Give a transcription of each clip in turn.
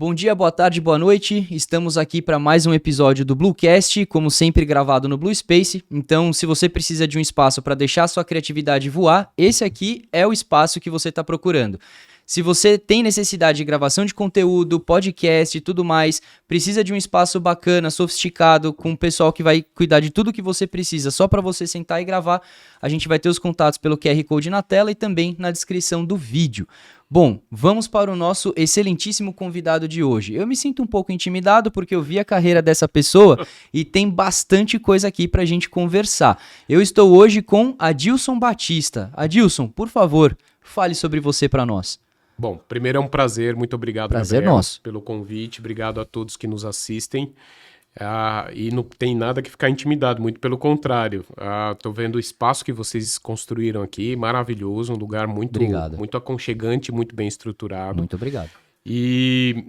Bom dia, boa tarde, boa noite. Estamos aqui para mais um episódio do Bluecast, como sempre gravado no Blue Space. Então, se você precisa de um espaço para deixar a sua criatividade voar, esse aqui é o espaço que você está procurando. Se você tem necessidade de gravação de conteúdo, podcast e tudo mais, precisa de um espaço bacana, sofisticado, com um pessoal que vai cuidar de tudo que você precisa, só para você sentar e gravar, a gente vai ter os contatos pelo QR Code na tela e também na descrição do vídeo. Bom, vamos para o nosso excelentíssimo convidado de hoje. Eu me sinto um pouco intimidado porque eu vi a carreira dessa pessoa e tem bastante coisa aqui para a gente conversar. Eu estou hoje com Adilson Batista. Adilson, por favor, fale sobre você para nós. Bom, primeiro é um prazer, muito obrigado, Prazer Gabriel, nosso. pelo convite, obrigado a todos que nos assistem. E não tem nada que ficar intimidado, muito pelo contrário. Tô vendo o espaço que vocês construíram aqui, maravilhoso, um lugar muito aconchegante, muito bem estruturado. Muito obrigado. E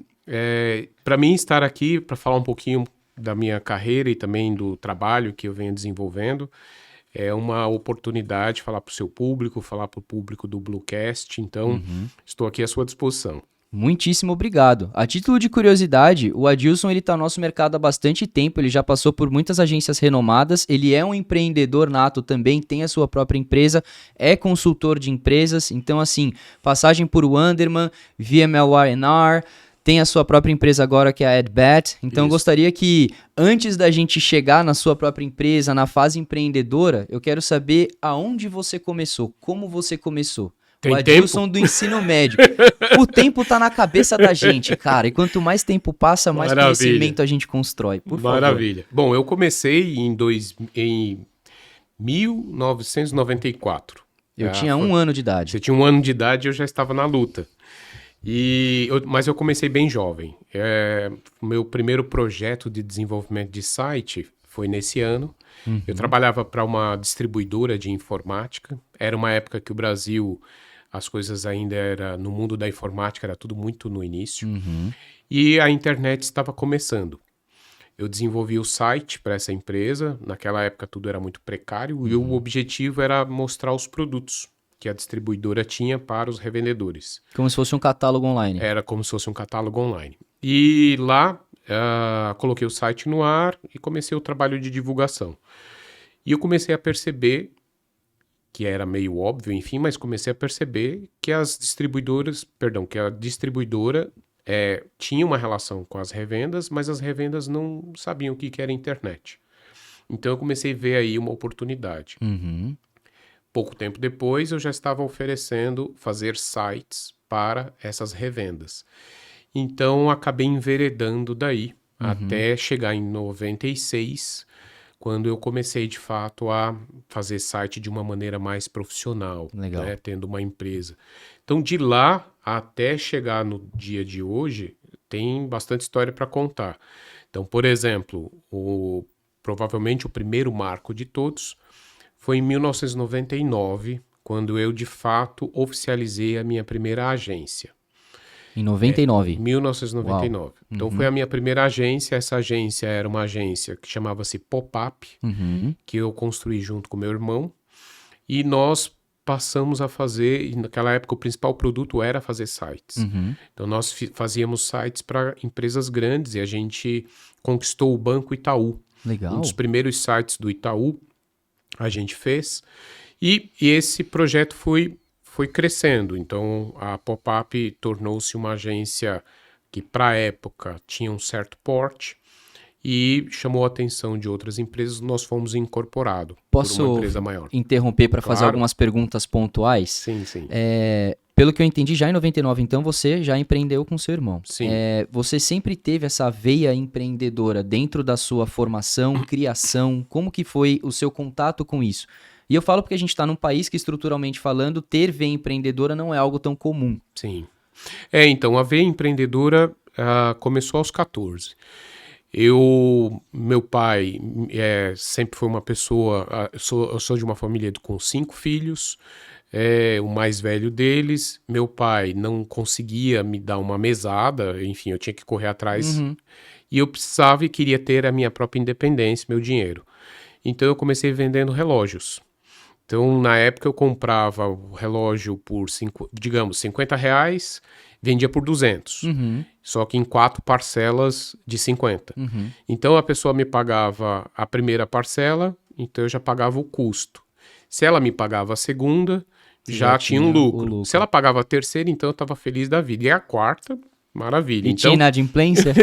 para mim estar aqui, para falar um pouquinho da minha carreira e também do trabalho que eu venho desenvolvendo, é uma oportunidade de falar para o seu público, falar para o público do Bluecast, então estou aqui à sua disposição. Muitíssimo obrigado. A título de curiosidade, o Adilson está no nosso mercado há bastante tempo, ele já passou por muitas agências renomadas, ele é um empreendedor nato também, tem a sua própria empresa, é consultor de empresas, então assim, passagem por Wanderman, VMLR&R, tem a sua própria empresa agora que é a AdBat, então gostaria que antes da gente chegar na sua própria empresa, na fase empreendedora, eu quero saber aonde você começou, como você começou. Tem o Adilson tempo? do ensino médio. O tempo tá na cabeça da gente, cara, e quanto mais tempo passa, mais conhecimento a gente constrói, por favor. Maravilha. Bom, eu comecei em 1994. Eu tinha 1 ano de idade. Você tinha 1 ano de idade e eu já estava na luta. Mas eu comecei bem jovem. O meu primeiro projeto de desenvolvimento de site foi nesse ano. Eu trabalhava para uma distribuidora de informática. Era uma época que o Brasil, as coisas ainda era no mundo da informática, era tudo muito no início. E a internet estava começando. Eu desenvolvi o site para essa empresa. Naquela época tudo era muito precário e o objetivo era mostrar os produtos que a distribuidora tinha para os revendedores. Como se fosse um catálogo online. Era como se fosse um catálogo online. E lá coloquei o site no ar e comecei o trabalho de divulgação. E eu comecei a perceber, que era meio óbvio, enfim, mas comecei a perceber que a distribuidora tinha uma relação com as revendas, mas as revendas não sabiam o que era internet. Então eu comecei a ver aí uma oportunidade. Pouco tempo depois, eu já estava oferecendo fazer sites para essas revendas. Então, acabei enveredando daí até chegar em 96, quando eu comecei, de fato, a fazer site de uma maneira mais profissional, né, tendo uma empresa. Então, de lá até chegar no dia de hoje, tem bastante história para contar. Então, por exemplo, provavelmente o primeiro marco de todos foi em 1999, quando eu, de fato, oficializei a minha primeira agência. Em 99? 1999. Uau. Então, foi a minha primeira agência. Essa agência era uma agência que chamava-se Pop-Up, que eu construí junto com meu irmão. E nós passamos a fazer, e naquela época o principal produto era fazer sites. Então, nós fazíamos sites para empresas grandes e a gente conquistou o Banco Itaú. Legal. Um dos primeiros sites do Itaú a gente fez, e esse projeto foi crescendo. Então a Pop-Up tornou-se uma agência que para a época tinha um certo porte e chamou a atenção de outras empresas. Nós fomos incorporados por uma empresa maior. Posso interromper para fazer algumas perguntas pontuais? Sim, sim. Pelo que eu entendi, já em 99, então, você já empreendeu com seu irmão. Sim. Você sempre teve essa veia empreendedora dentro da sua formação, criação? Como que foi o seu contato com isso? E eu falo porque a gente está num país que, estruturalmente falando, ter veia empreendedora não é algo tão comum. Sim. Então, a veia empreendedora começou aos 14. Meu pai sempre foi uma pessoa... Eu sou de uma família com 5 filhos... o mais velho deles. Meu pai não conseguia me dar uma mesada, enfim, eu tinha que correr atrás. E eu precisava e queria ter a minha própria independência, meu dinheiro. Então eu comecei vendendo relógios. Então, na época, eu comprava o relógio por, digamos, R$50, vendia por 200. Só que em 4 parcelas de 50. Então, a pessoa me pagava a primeira parcela, então eu já pagava o custo. Se ela me pagava a segunda, já tinha um lucro. Se ela pagava a terceira, então eu estava feliz da vida. E a quarta, maravilha. E então, tinha inadimplência?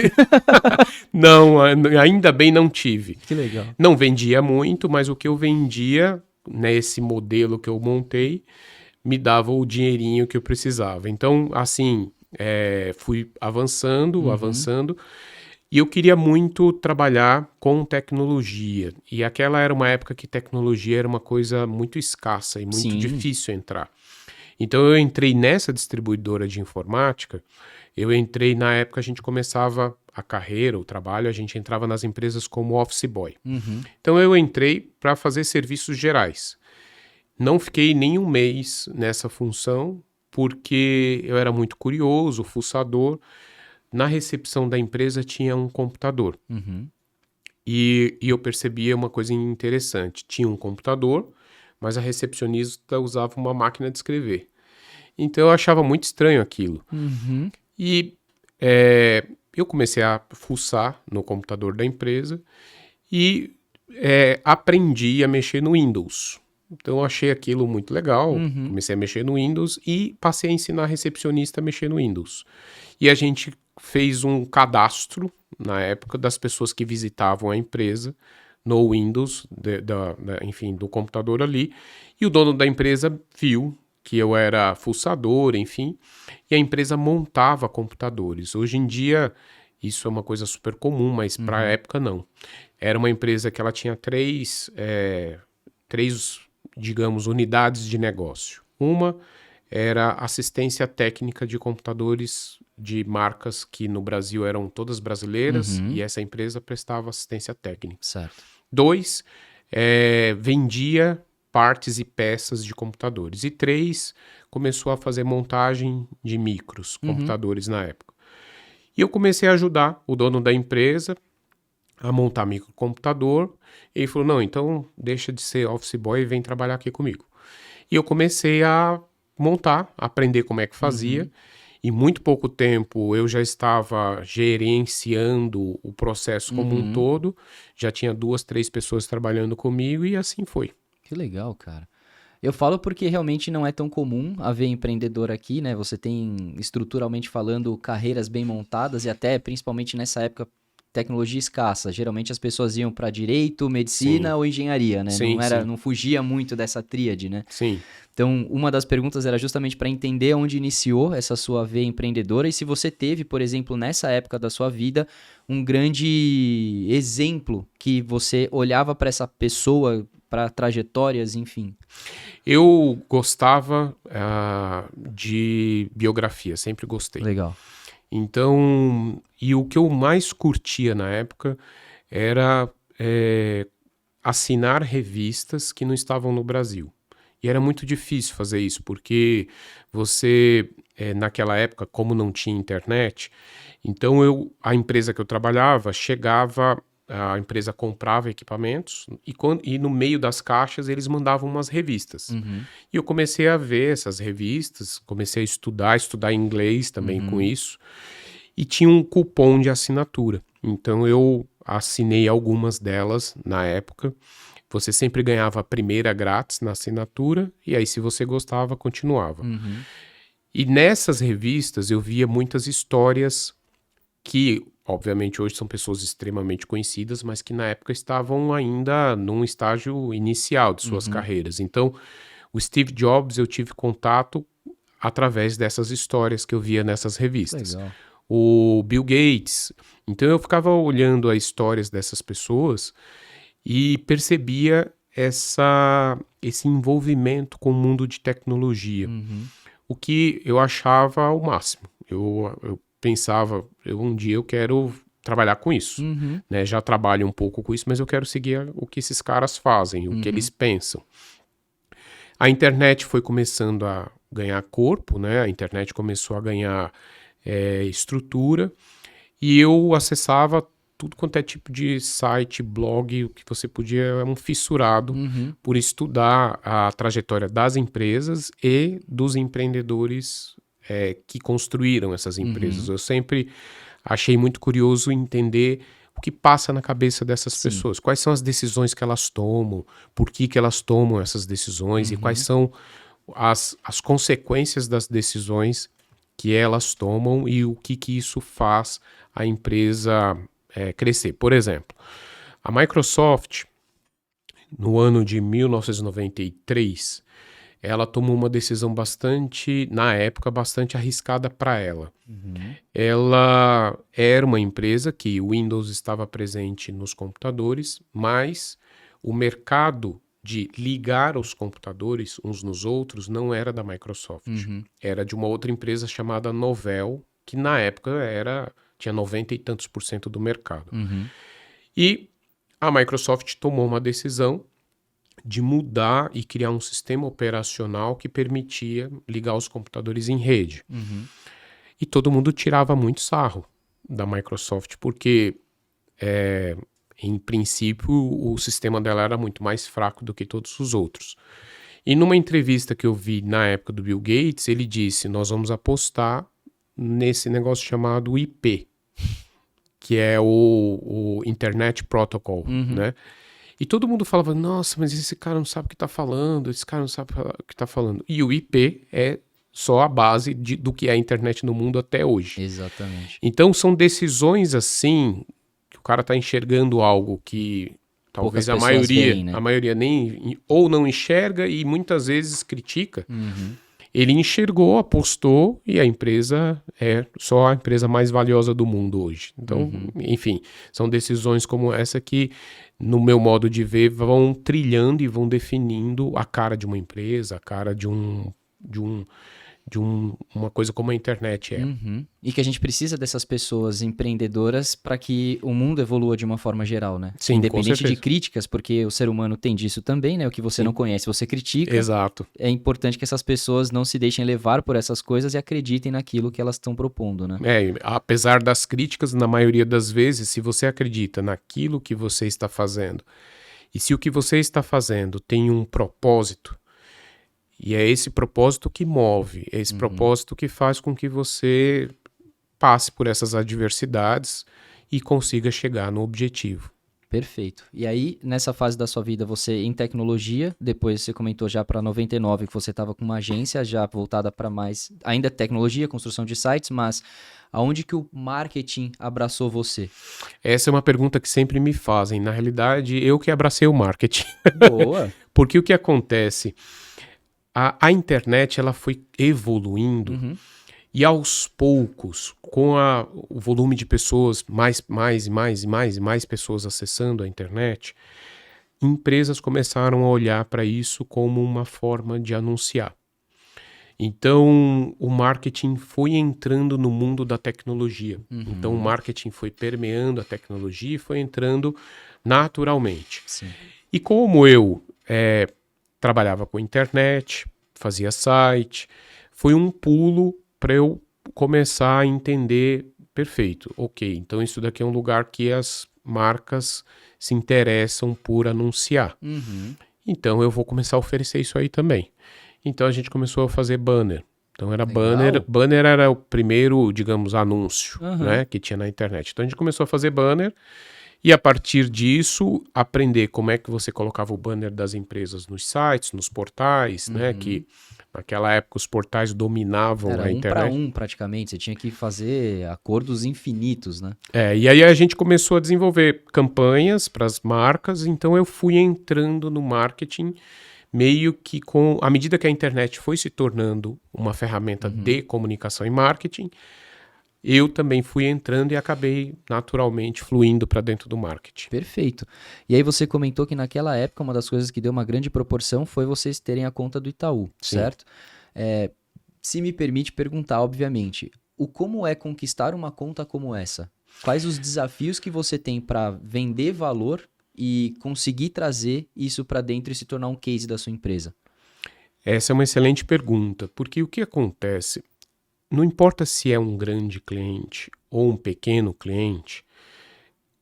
Não, ainda bem não tive. Que legal. Não vendia muito, mas o que eu vendia, nesse modelo que eu montei, me dava o dinheirinho que eu precisava. Então, assim, fui avançando, avançando. E eu queria muito trabalhar com tecnologia. E aquela era uma época que tecnologia era uma coisa muito escassa e muito difícil entrar. Então eu entrei nessa distribuidora de informática, eu entrei na época a gente começava a carreira, o trabalho, a gente entrava nas empresas como office boy. Então eu entrei para fazer serviços gerais. Não fiquei nem um mês nessa função, porque eu era muito curioso, fuçador. Na recepção da empresa tinha um computador. E eu percebia uma coisa interessante. Tinha um computador, mas a recepcionista usava uma máquina de escrever. Então eu achava muito estranho aquilo. E eu comecei a fuçar no computador da empresa e aprendi a mexer no Windows. Então eu achei aquilo muito legal, comecei a mexer no Windows e passei a ensinar a recepcionista a mexer no Windows. E a gente fez um cadastro, na época, das pessoas que visitavam a empresa no Windows, enfim, do computador ali. E o dono da empresa viu que eu era fuçador, enfim, e a empresa montava computadores. Hoje em dia, isso é uma coisa super comum, mas para a época não. Era uma empresa que ela tinha três, digamos, unidades de negócio. Uma era assistência técnica de computadores de marcas que no Brasil eram todas brasileiras, e essa empresa prestava assistência técnica. Certo. 2, vendia partes e peças de computadores. E 3, começou a fazer montagem de micros, computadores na época. E eu comecei a ajudar o dono da empresa a montar microcomputador. E ele falou, não, então deixa de ser office boy e vem trabalhar aqui comigo. E eu comecei a montar, aprender como é que fazia. Em muito pouco tempo eu já estava gerenciando o processo como um todo. Já tinha 2, 3 pessoas trabalhando comigo e assim foi. Que legal, cara. Eu falo porque realmente não é tão comum haver empreendedor aqui, né? Você tem, estruturalmente falando, carreiras bem montadas e até, principalmente nessa época, tecnologia escassa. Geralmente as pessoas iam para direito, medicina ou engenharia, né? Sim, não fugia muito dessa tríade, né? Sim. Então, uma das perguntas era justamente para entender onde iniciou essa sua veia empreendedora e se você teve, por exemplo, nessa época da sua vida, um grande exemplo que você olhava para essa pessoa, para trajetórias, enfim. Eu gostava de biografia, sempre gostei. Legal. Então, e o que eu mais curtia na época era assinar revistas que não estavam no Brasil. E era muito difícil fazer isso, porque você, naquela época, como não tinha internet, então a empresa que eu trabalhava a empresa comprava equipamentos e no meio das caixas eles mandavam umas revistas. E eu comecei a ver essas revistas, comecei a estudar inglês também com isso, e tinha um cupom de assinatura. Então eu assinei algumas delas na época. Você sempre ganhava a primeira grátis na assinatura, e aí se você gostava, continuava. E nessas revistas eu via muitas histórias que, obviamente, hoje são pessoas extremamente conhecidas, mas que na época estavam ainda num estágio inicial de suas carreiras. Então, o Steve Jobs eu tive contato através dessas histórias que eu via nessas revistas. Legal. O Bill Gates. Então, eu ficava olhando as histórias dessas pessoas e percebia esse envolvimento com o mundo de tecnologia, o que eu achava o máximo. Eu pensava, um dia eu quero trabalhar com isso, né? Já trabalho um pouco com isso, mas eu quero seguir o que esses caras fazem, o que eles pensam. A internet foi começando a ganhar corpo, né? A internet começou a ganhar estrutura, e eu acessava tudo quanto é tipo de site, blog, o que você podia, é um fissurado por estudar a trajetória das empresas e dos empreendedores que construíram essas empresas. Eu sempre achei muito curioso entender o que passa na cabeça dessas pessoas, quais são as decisões que elas tomam, por que elas tomam essas decisões e quais são as consequências das decisões que elas tomam e o que isso faz a empresa crescer. Por exemplo, a Microsoft, no ano de 1993, ela tomou uma decisão na época, bastante arriscada para ela. Ela era uma empresa que o Windows estava presente nos computadores, mas o mercado de ligar os computadores uns nos outros não era da Microsoft. Era de uma outra empresa chamada Novell, que na época tinha 90 e tantos % do mercado. E a Microsoft tomou uma decisão de mudar e criar um sistema operacional que permitia ligar os computadores em rede. E todo mundo tirava muito sarro da Microsoft, porque, em princípio, o sistema dela era muito mais fraco do que todos os outros. E numa entrevista que eu vi na época do Bill Gates, ele disse, nós vamos apostar nesse negócio chamado IP, que é o Internet Protocol, né? E todo mundo falava, nossa, mas esse cara não sabe o que está falando, esse cara não sabe o que está falando. E o IP é só a base do que é a internet no mundo até hoje. Exatamente. Então são decisões assim, que o cara está enxergando algo que talvez a maioria nem ou não enxerga e muitas vezes critica. Ele enxergou, apostou e a empresa é só a empresa mais valiosa do mundo hoje. Então, enfim, são decisões como essa que, no meu modo de ver, vão trilhando e vão definindo a cara de uma empresa, a cara de uma coisa como a internet é. E que a gente precisa dessas pessoas empreendedoras para que o mundo evolua de uma forma geral, né? Sim, independente de críticas, porque o ser humano tem disso também, né? O que você não conhece, você critica. Exato. É importante que essas pessoas não se deixem levar por essas coisas e acreditem naquilo que elas estão propondo, né? Apesar das críticas, na maioria das vezes, se você acredita naquilo que você está fazendo, e se o que você está fazendo tem um propósito, e é esse propósito que move, é esse propósito que faz com que você passe por essas adversidades e consiga chegar no objetivo. Perfeito. E aí, nessa fase da sua vida, você em tecnologia, depois você comentou já para 99 que você estava com uma agência já voltada para mais, ainda tecnologia, construção de sites, mas aonde que o marketing abraçou você? Essa é uma pergunta que sempre me fazem. Na realidade, eu que abracei o marketing. Boa! Porque o que acontece? A internet ela foi evoluindo e aos poucos, com o volume de pessoas, mais pessoas acessando a internet, empresas começaram a olhar para isso como uma forma de anunciar. Então, o marketing foi entrando no mundo da tecnologia. Então, o marketing foi permeando a tecnologia e foi entrando naturalmente. Sim. E como eu trabalhava com internet, fazia site, foi um pulo para eu começar a entender, perfeito, ok, então isso daqui é um lugar que as marcas se interessam por anunciar. Então eu vou começar a oferecer isso aí também. Então a gente começou a fazer banner. Então era banner era o primeiro, digamos, anúncio, né, que tinha na internet. Então a gente começou a fazer banner. E a partir disso, aprender como é que você colocava o banner das empresas nos sites, nos portais, né? Que naquela época os portais dominavam a internet. Era 1 para 1 praticamente, você tinha que fazer acordos infinitos, né? E aí a gente começou a desenvolver campanhas para as marcas, então eu fui entrando no marketing meio que à medida que a internet foi se tornando uma ferramenta de comunicação e marketing, eu também fui entrando e acabei naturalmente fluindo para dentro do marketing. Perfeito. E aí você comentou que naquela época uma das coisas que deu uma grande proporção foi vocês terem a conta do Itaú, certo? Se me permite perguntar, obviamente, como é conquistar uma conta como essa? Quais os desafios que você tem para vender valor e conseguir trazer isso para dentro e se tornar um case da sua empresa? Essa é uma excelente pergunta, porque o que acontece? Não importa se é um grande cliente ou um pequeno cliente,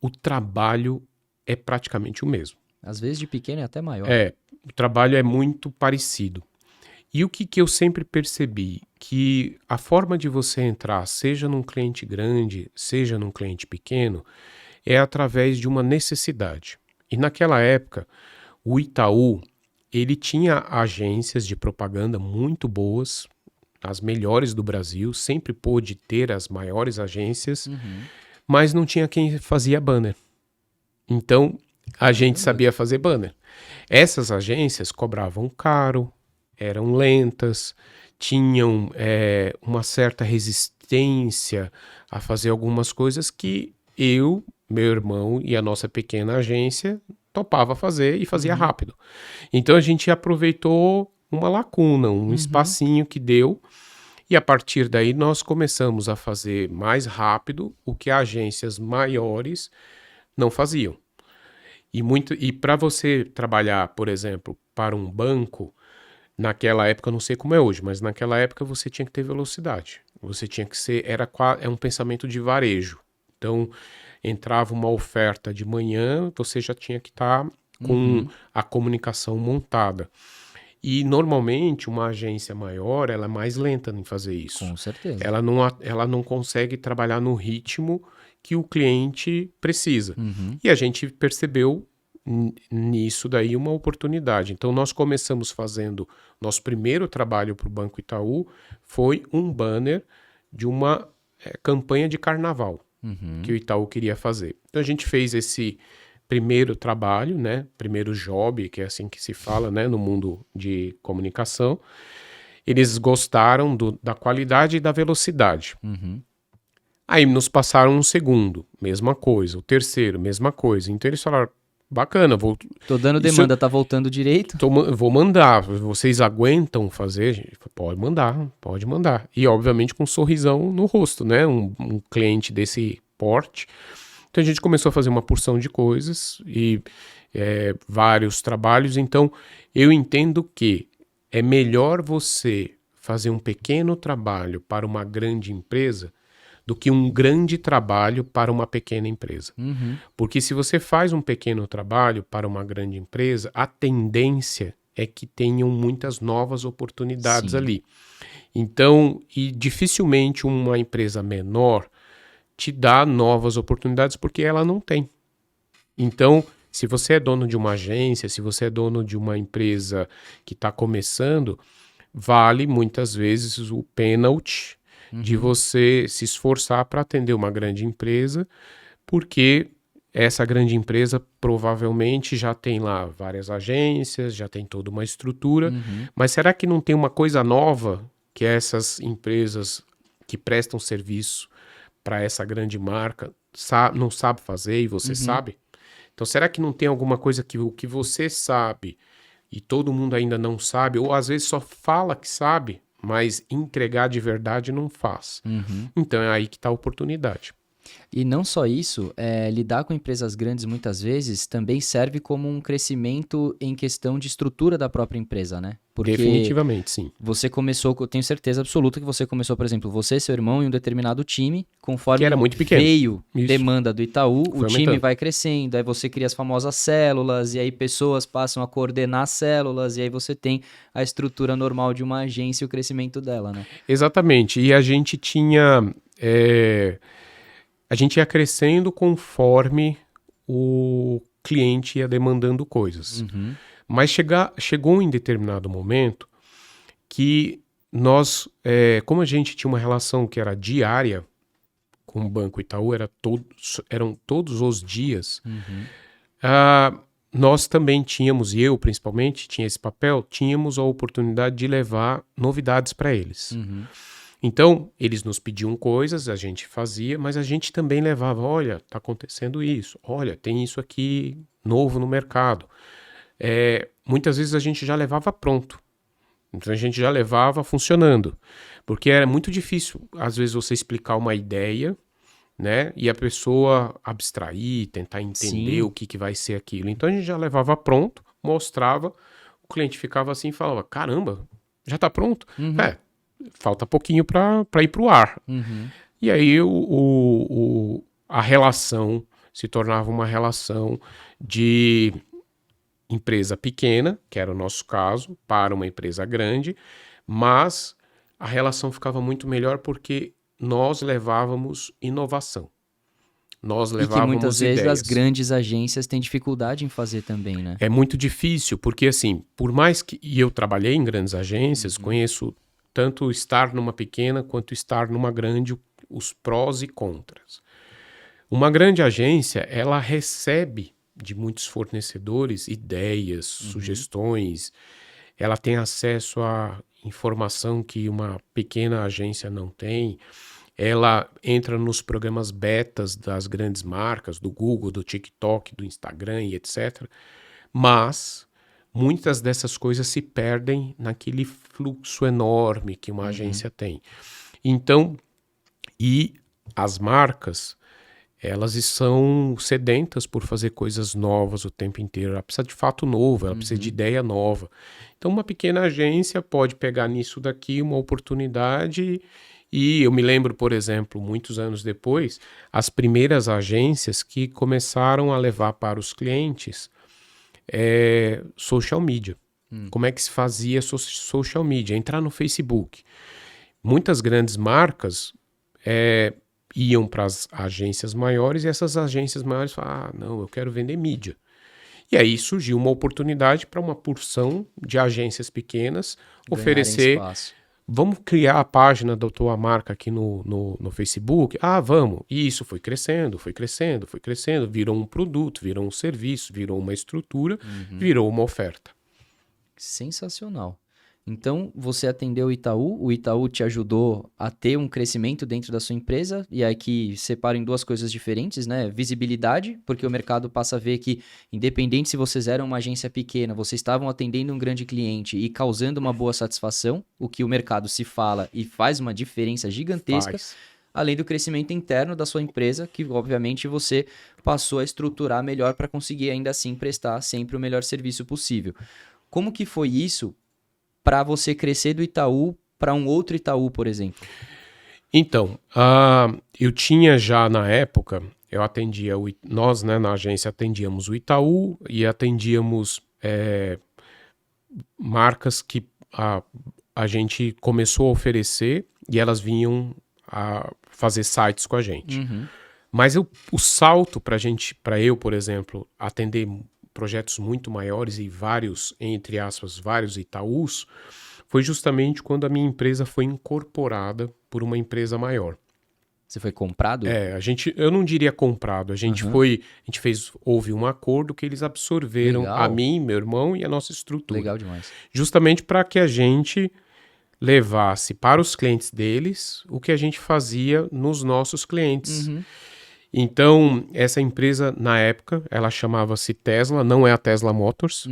o trabalho é praticamente o mesmo. Às vezes de pequeno é até maior. O trabalho é muito parecido. E o que eu sempre percebi? Que a forma de você entrar, seja num cliente grande, seja num cliente pequeno, é através de uma necessidade. E naquela época, o Itaú, ele tinha agências de propaganda muito boas, as melhores do Brasil, sempre pôde ter as maiores agências, mas não tinha quem fazia banner. Então, a gente sabia fazer banner. Essas agências cobravam caro, eram lentas, tinham uma certa resistência a fazer algumas coisas que eu, meu irmão e a nossa pequena agência topava fazer e fazia rápido. Então a gente aproveitou uma lacuna, um espacinho que deu, e a partir daí nós começamos a fazer mais rápido o que agências maiores não faziam. E para você trabalhar, por exemplo, para um banco, naquela época, eu não sei como é hoje, mas naquela época você tinha que ter velocidade. Você tinha que ser, é um pensamento de varejo. Então, entrava uma oferta de manhã, você já tinha que estar com a comunicação montada. E normalmente uma agência maior, ela é mais lenta em fazer isso. Com certeza. Ela não consegue trabalhar no ritmo que o cliente precisa. E a gente percebeu nisso daí uma oportunidade. Então nós começamos fazendo, nosso primeiro trabalho para o Banco Itaú foi um banner de uma campanha de carnaval que o Itaú queria fazer. Então a gente fez esse primeiro trabalho, né? Primeiro job, que é assim que se fala, né? No mundo de comunicação. Eles gostaram da qualidade e da velocidade. Aí nos passaram um segundo, mesma coisa. O terceiro, mesma coisa. Então eles falaram, bacana, tô dando demanda, tá voltando direito? Vou mandar. Vocês aguentam fazer? Gente? Pode mandar. E obviamente com um sorrisão no rosto, né? Um cliente desse porte. Então a gente começou a fazer uma porção de coisas e vários trabalhos. Então eu entendo que é melhor você fazer um pequeno trabalho para uma grande empresa do que um grande trabalho para uma pequena empresa. Porque se você faz um pequeno trabalho para uma grande empresa, a tendência é que tenham muitas novas oportunidades ali. Então, e dificilmente uma empresa menor te dá novas oportunidades porque ela não tem. Então, se você é dono de uma agência, se você é dono de uma empresa que está começando, vale muitas vezes o pênalti de você se esforçar para atender uma grande empresa, porque essa grande empresa provavelmente já tem lá várias agências, já tem toda uma estrutura, mas será que não tem uma coisa nova que essas empresas que prestam serviço para essa grande marca não sabe fazer e você sabe? Então será que não tem alguma coisa que o que você sabe e todo mundo ainda não sabe, ou às vezes só fala que sabe, mas entregar de verdade não faz. Então é aí que está a oportunidade. E não só isso, lidar com empresas grandes muitas vezes também serve como um crescimento em questão de estrutura da própria empresa, né? Porque definitivamente, sim. Você começou, eu tenho certeza absoluta que você começou, por exemplo, você e seu irmão em um determinado time, conforme que era muito pequeno. Veio Isso. demanda do Itaú, Foi o time aumentando. vai crescendo, aí você cria as famosas células, e aí pessoas passam a coordenar células, e aí você tem a estrutura normal de uma agência e o crescimento dela, né? Exatamente. E a gente tinha... A gente ia crescendo conforme o cliente ia demandando coisas. Mas chegou em determinado momento que nós, como a gente tinha uma relação que era diária com o Banco Itaú, eram todos os dias, nós também tínhamos, e eu principalmente tinha esse papel, tínhamos a oportunidade de levar novidades para eles. Então, eles nos pediam coisas, a gente fazia, mas a gente também levava, olha, está acontecendo isso, olha, tem isso aqui novo no mercado. Muitas vezes a gente já levava pronto, então a gente já levava funcionando, porque era muito difícil, às vezes, você explicar uma ideia, né, e a pessoa abstrair, tentar entender o que vai ser aquilo. Então a gente já levava pronto, mostrava, o cliente ficava assim e falava, caramba, já está pronto? Falta pouquinho para ir para o ar. E aí a relação se tornava uma relação de empresa pequena, que era o nosso caso, para uma empresa grande, mas a relação ficava muito melhor porque nós levávamos inovação. Nós E que levávamos muitas vezes as ideias. grandes agências têm dificuldade em fazer também, né? É muito difícil, porque assim, por mais que... E eu trabalhei em grandes agências, conheço tanto estar numa pequena quanto estar numa grande, os prós e contras. Uma grande agência, ela recebe de muitos fornecedores ideias, sugestões, ela tem acesso a informação que uma pequena agência não tem, ela entra nos programas betas das grandes marcas, do Google, do TikTok, do Instagram e etc. Mas muitas dessas coisas se perdem naquele fluxo enorme que uma agência tem. Então, e as marcas, elas são sedentas por fazer coisas novas o tempo inteiro. Ela precisa de fato novo, ela precisa de ideia nova. Então, uma pequena agência pode pegar nisso daqui uma oportunidade. E eu me lembro, por exemplo, muitos anos depois, as primeiras agências que começaram a levar para os clientes social media. Como é que se fazia social media? Entrar no Facebook. Muitas grandes marcas iam para as agências maiores e essas agências maiores falavam, não, eu quero vender mídia. E aí surgiu uma oportunidade para uma porção de agências pequenas oferecer, espaço. vamos criar a página da tua marca aqui no Facebook? Ah, vamos. E isso foi crescendo, foi crescendo, foi crescendo, virou um produto, virou um serviço, virou uma estrutura, virou uma oferta. Sensacional. Então, você atendeu o Itaú te ajudou a ter um crescimento dentro da sua empresa, e aqui separo em duas coisas diferentes, né? Visibilidade, porque o mercado passa a ver que, independente se vocês eram uma agência pequena, vocês estavam atendendo um grande cliente e causando uma boa satisfação, o que o mercado se fala e faz uma diferença gigantesca, além do crescimento interno da sua empresa, que obviamente você passou a estruturar melhor para conseguir ainda assim prestar sempre o melhor serviço possível. Como que foi isso para você crescer do Itaú para um outro Itaú, por exemplo? Então, eu tinha já na época, eu atendia, nós na agência atendíamos o Itaú e atendíamos marcas que a gente começou a oferecer e elas vinham a fazer sites com a gente. Mas o salto para eu, por exemplo, atender projetos muito maiores e vários, entre aspas, vários Itaús, foi justamente quando a minha empresa foi incorporada por uma empresa maior. Você foi comprado? Eu não diria comprado, houve um acordo que eles absorveram a mim, meu irmão e a nossa estrutura. Legal demais. Justamente para que a gente levasse para os clientes deles o que a gente fazia nos nossos clientes. Então, essa empresa, na época, ela chamava-se Tesla, não é a Tesla Motors,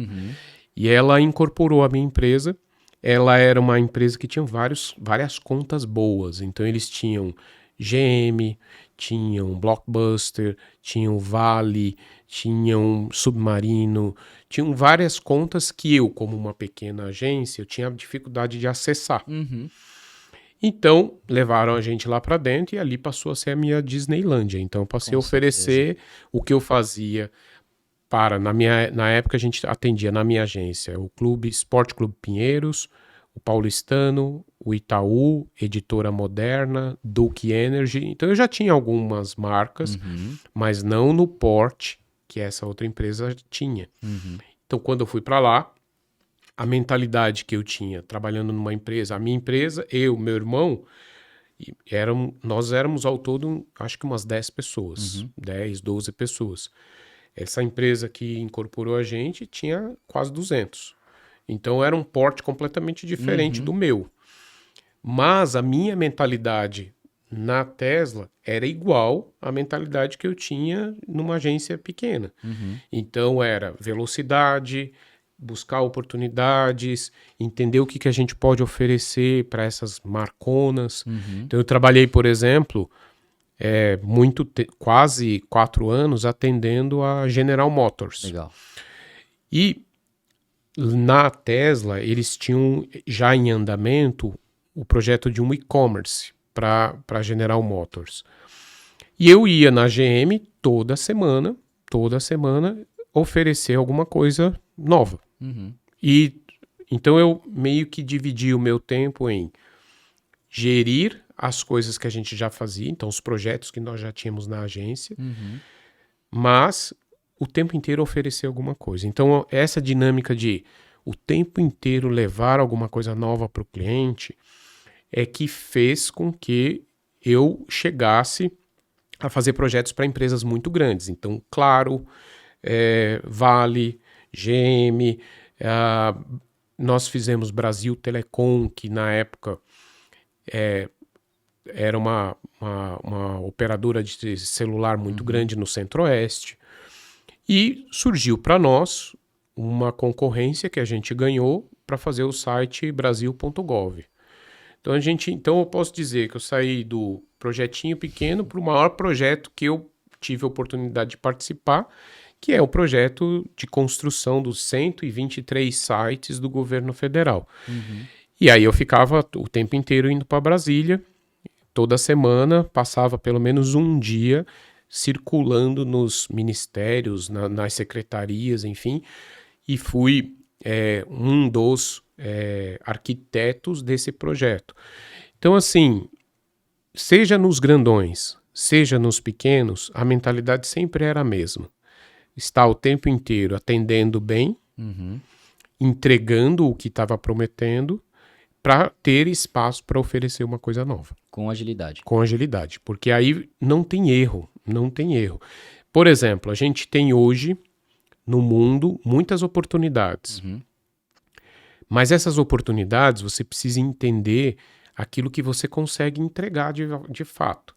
e ela incorporou a minha empresa. Ela era uma empresa que tinha várias contas boas, então eles tinham GM, tinham Blockbuster, tinham Vale, tinham Submarino, tinham várias contas que eu, como uma pequena agência, eu tinha dificuldade de acessar. Então, levaram a gente lá para dentro e ali passou a ser a minha Disneylândia. Então, eu passei a oferecer o que eu fazia na época a gente atendia na minha agência o Esporte Clube Pinheiros, o Paulistano, o Itaú, Editora Moderna, Duke Energy. Então, eu já tinha algumas marcas, mas não no porte que essa outra empresa tinha. Então, quando eu fui para lá, a mentalidade que eu tinha trabalhando numa empresa, a minha empresa, eu, meu irmão, nós éramos ao todo, acho que umas 10 pessoas, 10, 12 pessoas. Essa empresa que incorporou a gente tinha quase 200. Então era um porte completamente diferente do meu. Mas a minha mentalidade na Tesla era igual à mentalidade que eu tinha numa agência pequena. Então era velocidade, buscar oportunidades, entender o que a gente pode oferecer para essas marconas. Então eu trabalhei, por exemplo, quase 4 anos atendendo a General Motors. Legal. E na Tesla eles tinham já em andamento o projeto de um e-commerce para a General Motors. E eu ia na GM toda semana, oferecer alguma coisa nova. E então eu meio que dividi o meu tempo em gerir as coisas que a gente já fazia, então os projetos que nós já tínhamos na agência, mas o tempo inteiro oferecer alguma coisa. Então essa dinâmica de o tempo inteiro levar alguma coisa nova para o cliente é que fez com que eu chegasse a fazer projetos para empresas muito grandes. Então, Claro, Vale, GM, nós fizemos Brasil Telecom, que na época era uma operadora de celular muito grande no Centro-Oeste. E surgiu para nós uma concorrência que a gente ganhou para fazer o site brasil.gov. Então eu posso dizer que eu saí do projetinho pequeno para o maior projeto que eu tive a oportunidade de participar, que é o projeto de construção dos 123 sites do governo federal. E aí eu ficava o tempo inteiro indo para Brasília, toda semana, passava pelo menos um dia circulando nos ministérios, nas secretarias, enfim, e fui um dos arquitetos desse projeto. Então, assim, seja nos grandões, seja nos pequenos, a mentalidade sempre era a mesma. Estar o tempo inteiro atendendo bem, entregando o que estava prometendo, para ter espaço para oferecer uma coisa nova. Com agilidade. Com agilidade, porque aí não tem erro, não tem erro. Por exemplo, a gente tem hoje no mundo muitas oportunidades. Mas essas oportunidades você precisa entender aquilo que você consegue entregar de fato.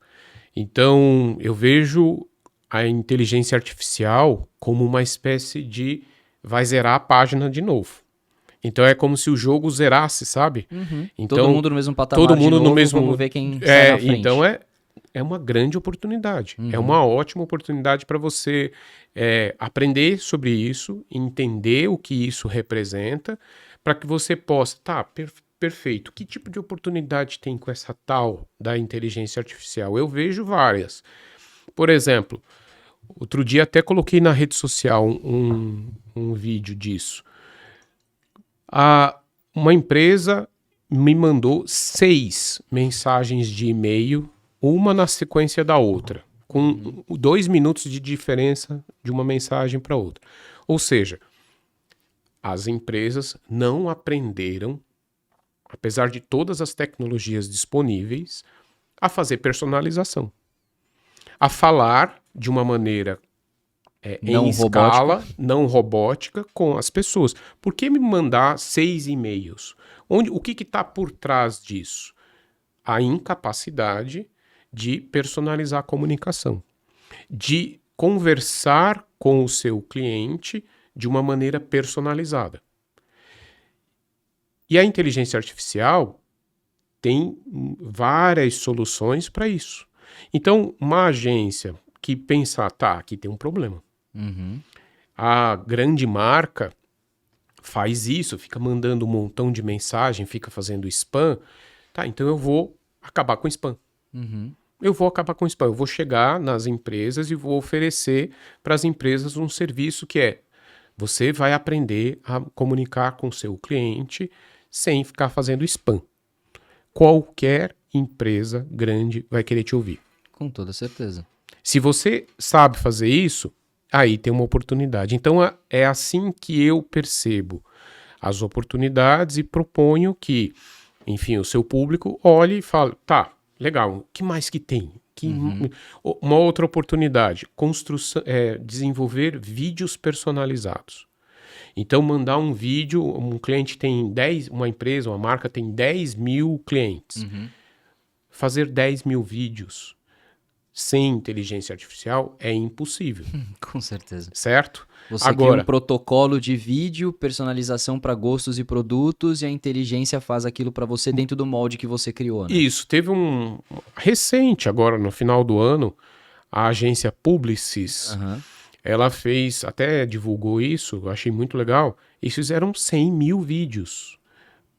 Então, eu vejo a inteligência artificial como uma espécie de vai zerar a página de novo. Então é como se o jogo zerasse, sabe? Então, todo mundo no mesmo patamar todo mundo de novo, no mesmo... vamos ver quem sai na frente. Então é uma grande oportunidade. É uma ótima oportunidade para você aprender sobre isso, entender o que isso representa, para que você possa... Tá, perfeito. Que tipo de oportunidade tem com essa tal da inteligência artificial? Eu vejo várias. Por exemplo, outro dia até coloquei na rede social um vídeo disso. Uma empresa me mandou 6 mensagens de e-mail, uma na sequência da outra, com 2 minutos de diferença de uma mensagem para outra. Ou seja, as empresas não aprenderam, apesar de todas as tecnologias disponíveis, a fazer personalização, a falar de uma maneira em escala, não robótica, com as pessoas. Por que me mandar 6 e-mails? O que está por trás disso? A incapacidade de personalizar a comunicação, de conversar com o seu cliente de uma maneira personalizada. E a inteligência artificial tem várias soluções para isso. Então, uma agência que pensar, tá, aqui tem um problema. A grande marca faz isso, fica mandando um montão de mensagem, fica fazendo spam. Tá, então eu vou acabar com o spam. Eu vou acabar com o spam. Eu vou chegar nas empresas e vou oferecer para as empresas um serviço que é: você vai aprender a comunicar com o seu cliente sem ficar fazendo spam. Qualquer empresa grande vai querer te ouvir. Com toda certeza. Se você sabe fazer isso, aí tem uma oportunidade. Então é assim que eu percebo as oportunidades e proponho que, enfim, o seu público olhe e fale, tá, legal, o que mais que tem? Uma outra oportunidade, desenvolver vídeos personalizados. Então, mandar um vídeo, um cliente tem 10, uma empresa, uma marca tem 10 mil clientes. Fazer 10 mil vídeos sem inteligência artificial é impossível. Com certeza. Certo? Você cria um protocolo de vídeo, personalização para gostos e produtos, e a inteligência faz aquilo para você dentro do molde que você criou, né? Isso. Teve recente, agora no final do ano, a agência Publicis, ela até divulgou isso, eu achei muito legal. Eles fizeram 100 mil vídeos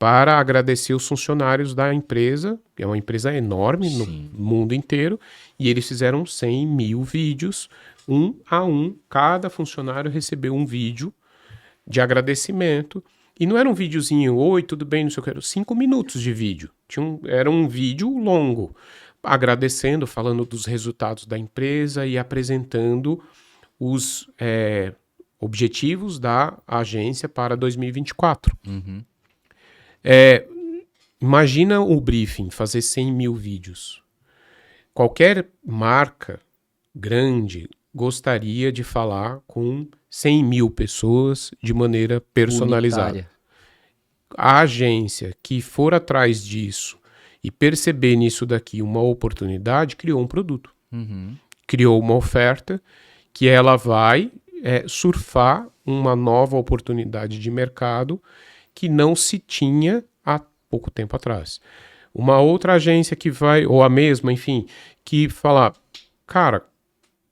para agradecer os funcionários da empresa, que é uma empresa enorme no mundo inteiro, e eles fizeram 100 mil vídeos, um a um, cada funcionário recebeu um vídeo de agradecimento, e não era um videozinho, oi, tudo bem, não sei o que, era 5 minutos de vídeo, era um vídeo longo, agradecendo, falando dos resultados da empresa e apresentando os objetivos da agência para 2024. Uhum. Imagina o briefing, fazer 100 mil vídeos. Qualquer marca grande gostaria de falar com 100 mil pessoas de maneira personalizada. Unitária. A agência que for atrás disso e perceber nisso daqui uma oportunidade, criou um produto. Uhum. Criou uma oferta que ela vai surfar uma nova oportunidade de mercado que não se tinha há pouco tempo atrás. Uma outra agência que vai, ou a mesma, enfim, que fala, cara,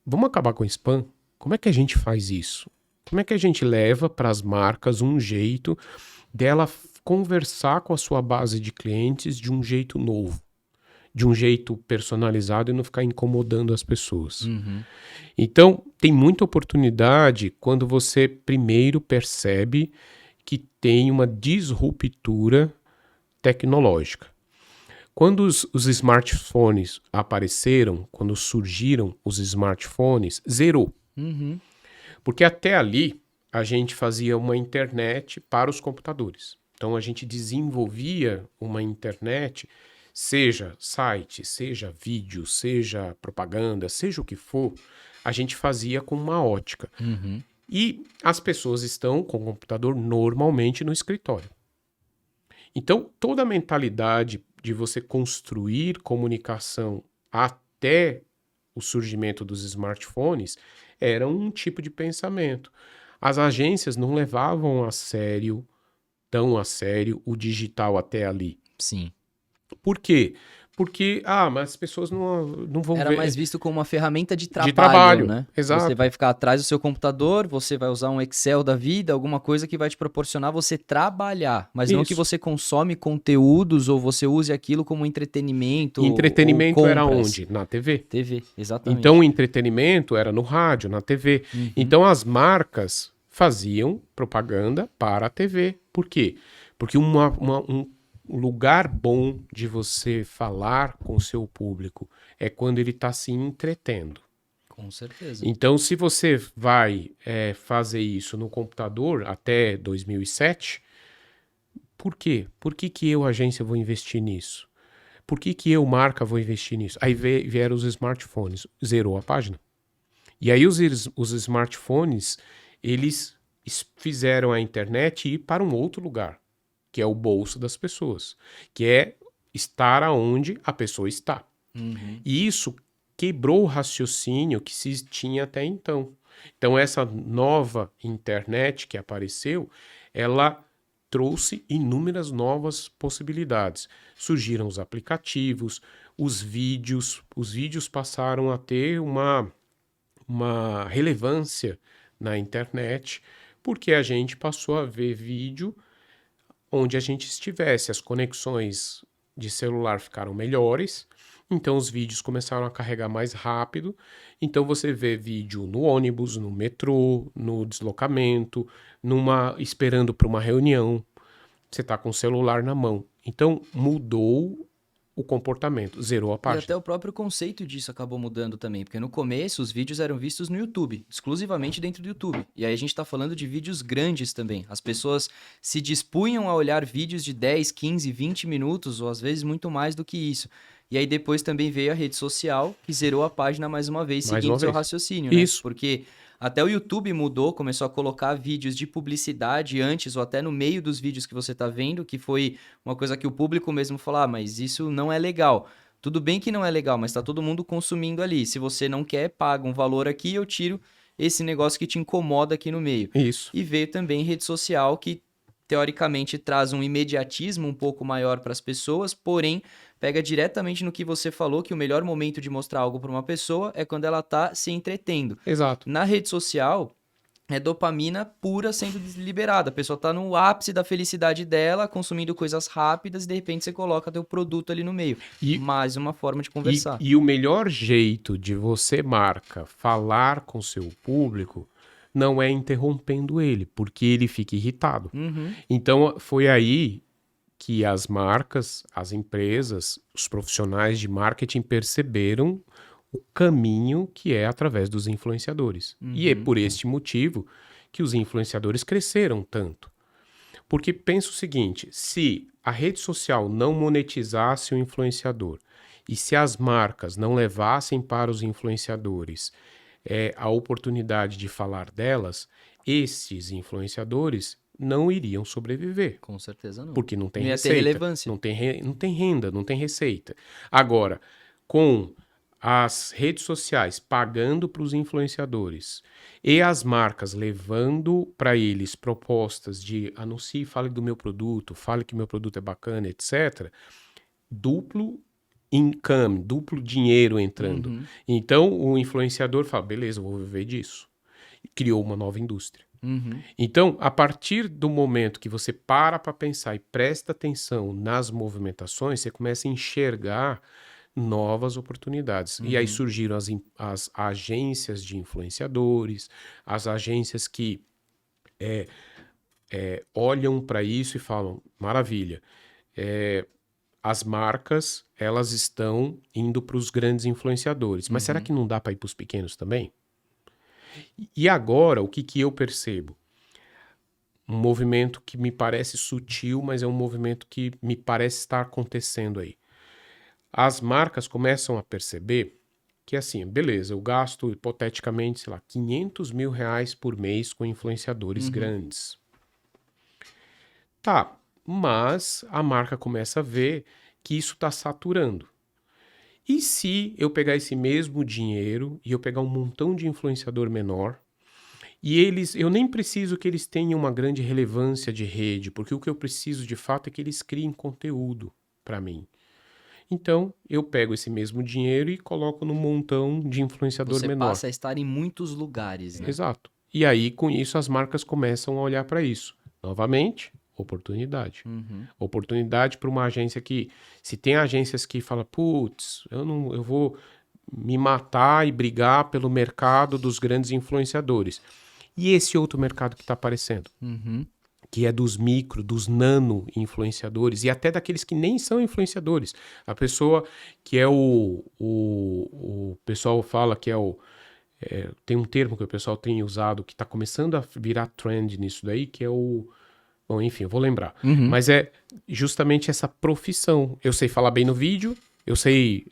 vamos acabar com o spam? Como é que a gente faz isso? Como é que a gente leva para as marcas um jeito dela conversar com a sua base de clientes de um jeito novo, de um jeito personalizado e não ficar incomodando as pessoas? Uhum. Então, tem muita oportunidade quando você primeiro percebe que tem uma disruptura tecnológica. Quando os smartphones apareceram, quando surgiram os smartphones, zerou. Uhum. Porque até ali a gente fazia uma internet para os computadores. Então a gente desenvolvia uma internet, seja site, seja vídeo, seja propaganda, seja o que for, a gente fazia com uma ótica. Uhum. E as pessoas estão com o computador normalmente no escritório. Então toda a mentalidade de você construir comunicação até o surgimento dos smartphones era um tipo de pensamento. As agências não levavam tão a sério o digital até ali. Sim. Por quê? Porque, mas as pessoas não vão ver. Era mais visto como uma ferramenta de trabalho, trabalho, né? exato. Você vai ficar atrás do seu computador, você vai usar um Excel da vida, alguma coisa que vai te proporcionar você trabalhar, mas não que Isso. você consome conteúdos ou você use aquilo como entretenimento. E entretenimento ou era compras. onde? Na TV. TV, exatamente. Então o entretenimento era no rádio, na TV. Uhum. Então as marcas faziam propaganda para a TV. Por quê? Porque um lugar bom de você falar com o seu público é quando ele está se entretendo. Com certeza. Então, se você vai fazer isso no computador até 2007, por quê? Por que eu, agência, vou investir nisso? Por que eu, marca, vou investir nisso? Aí vieram os smartphones, zerou a página. E aí os smartphones, eles fizeram a internet ir para um outro lugar, que é o bolso das pessoas, que é estar aonde a pessoa está. Uhum. E isso quebrou o raciocínio que se tinha até então. Então essa nova internet que apareceu, ela trouxe inúmeras novas possibilidades. Surgiram os aplicativos, os vídeos passaram a ter uma relevância na internet, porque a gente passou a ver vídeo onde a gente estivesse. As conexões de celular ficaram melhores, então os vídeos começaram a carregar mais rápido. Então você vê vídeo no ônibus, no metrô, no deslocamento, esperando para uma reunião. Você está com o celular na mão. Então mudou o comportamento, zerou a página. E até o próprio conceito disso acabou mudando também, porque no começo os vídeos eram vistos no YouTube, exclusivamente dentro do YouTube. E aí a gente tá falando de vídeos grandes também. As pessoas se dispunham a olhar vídeos de 10, 15, 20 minutos, ou às vezes muito mais do que isso. E aí depois também veio a rede social, que zerou a página mais uma vez, seguindo seu raciocínio, né? Isso. Porque até o YouTube mudou, começou a colocar vídeos de publicidade antes ou até no meio dos vídeos que você tá vendo, que foi uma coisa que o público mesmo falou, mas isso não é legal. Tudo bem que não é legal, mas tá todo mundo consumindo ali. Se você não quer, paga um valor aqui, eu tiro esse negócio que te incomoda aqui no meio. Isso. E veio também rede social, que teoricamente traz um imediatismo um pouco maior para as pessoas, porém pega diretamente no que você falou, que o melhor momento de mostrar algo para uma pessoa é quando ela tá se entretendo. Exato. Na rede social, é dopamina pura sendo liberada. A pessoa tá no ápice da felicidade dela, consumindo coisas rápidas, e de repente você coloca teu produto ali no meio. Mais uma forma de conversar. E o melhor jeito de você, marca, falar com seu público não é interrompendo ele, porque ele fica irritado. Então, foi aí que as marcas, as empresas, os profissionais de marketing perceberam o caminho que é através dos influenciadores. E é por este motivo que os influenciadores cresceram tanto. Porque pensa o seguinte, se a rede social não monetizasse o influenciador e se as marcas não levassem para os influenciadores a oportunidade de falar delas, esses influenciadores não iriam sobreviver. Com certeza não. Porque não tem Não ia receita. ter relevância. Não tem renda, não tem receita. Agora, com as redes sociais pagando para os influenciadores e as marcas levando para eles propostas de anuncie, fale do meu produto, fale que meu produto é bacana, etc., duplo income, duplo dinheiro entrando. Então, o influenciador fala, beleza, eu vou viver disso. Criou uma nova indústria. Então, a partir do momento que você para pensar e presta atenção nas movimentações, você começa a enxergar novas oportunidades. E aí surgiram as agências de influenciadores, as agências que olham para isso e falam, maravilha, as marcas, elas estão indo para os grandes influenciadores, mas será que não dá para ir para os pequenos também? E agora, o que eu percebo? Um movimento que me parece sutil, mas é um movimento que me parece estar acontecendo aí. As marcas começam a perceber que assim, beleza, eu gasto hipoteticamente, sei lá, R$500 mil por mês com influenciadores grandes. Tá, mas a marca começa a ver que isso está saturando. E se eu pegar esse mesmo dinheiro e eu pegar um montão de influenciador menor e eu nem preciso que eles tenham uma grande relevância de rede, porque o que eu preciso de fato é que eles criem conteúdo para mim. Então, eu pego esse mesmo dinheiro e coloco num montão de influenciador menor. Você passa a estar em muitos lugares, né? Exato. E aí, com isso, as marcas começam a olhar para isso. Novamente, oportunidade. Oportunidade para uma agência que... Se tem agências que falam, putz, eu vou me matar e brigar pelo mercado dos grandes influenciadores. E esse outro mercado que está aparecendo? Que é dos micro, dos nano influenciadores e até daqueles que nem são influenciadores. A pessoa que é o pessoal fala que tem um termo que o pessoal tem usado que está começando a virar trend nisso daí, que é bom, enfim, eu vou lembrar. Mas é justamente essa profissão. Eu sei falar bem no vídeo, eu sei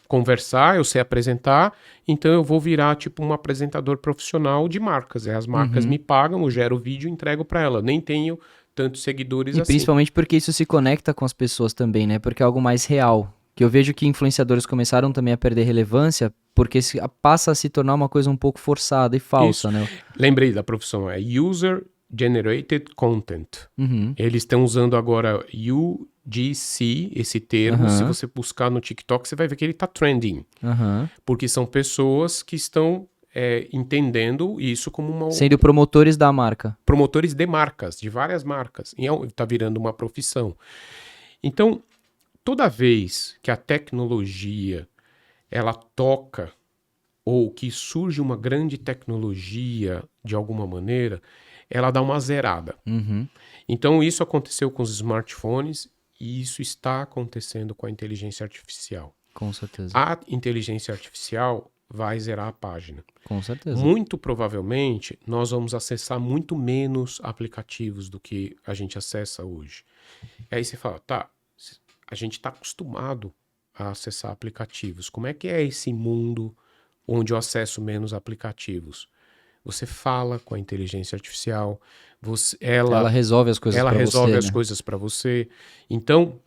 conversar, eu sei apresentar, então eu vou virar tipo um apresentador profissional de marcas. As marcas me pagam, eu gero o vídeo e entrego para ela. Nem tenho tantos seguidores assim. E principalmente porque isso se conecta com as pessoas também, né? Porque é algo mais real. Que eu vejo que influenciadores começaram também a perder relevância porque passa a se tornar uma coisa um pouco forçada e falsa, né? Lembrei da profissão, é User Generated Content. Eles estão usando agora UGC, esse termo. Se você buscar no TikTok, você vai ver que ele está trending. Porque são pessoas que estão entendendo isso como uma... Sendo promotores da marca. Promotores de marcas, de várias marcas. E está virando uma profissão. Então, toda vez que a tecnologia ela toca ou que surge uma grande tecnologia de alguma maneira, ela dá uma zerada. Então, isso aconteceu com os smartphones e isso está acontecendo com a inteligência artificial. Com certeza. A inteligência artificial vai zerar a página. Com certeza. Muito provavelmente, nós vamos acessar muito menos aplicativos do que a gente acessa hoje. E aí você fala, tá, a gente está acostumado a acessar aplicativos. Como é que é esse mundo onde eu acesso menos aplicativos? Você fala com a inteligência artificial, ela resolve as coisas para você. Ela resolve as coisas para você. Então,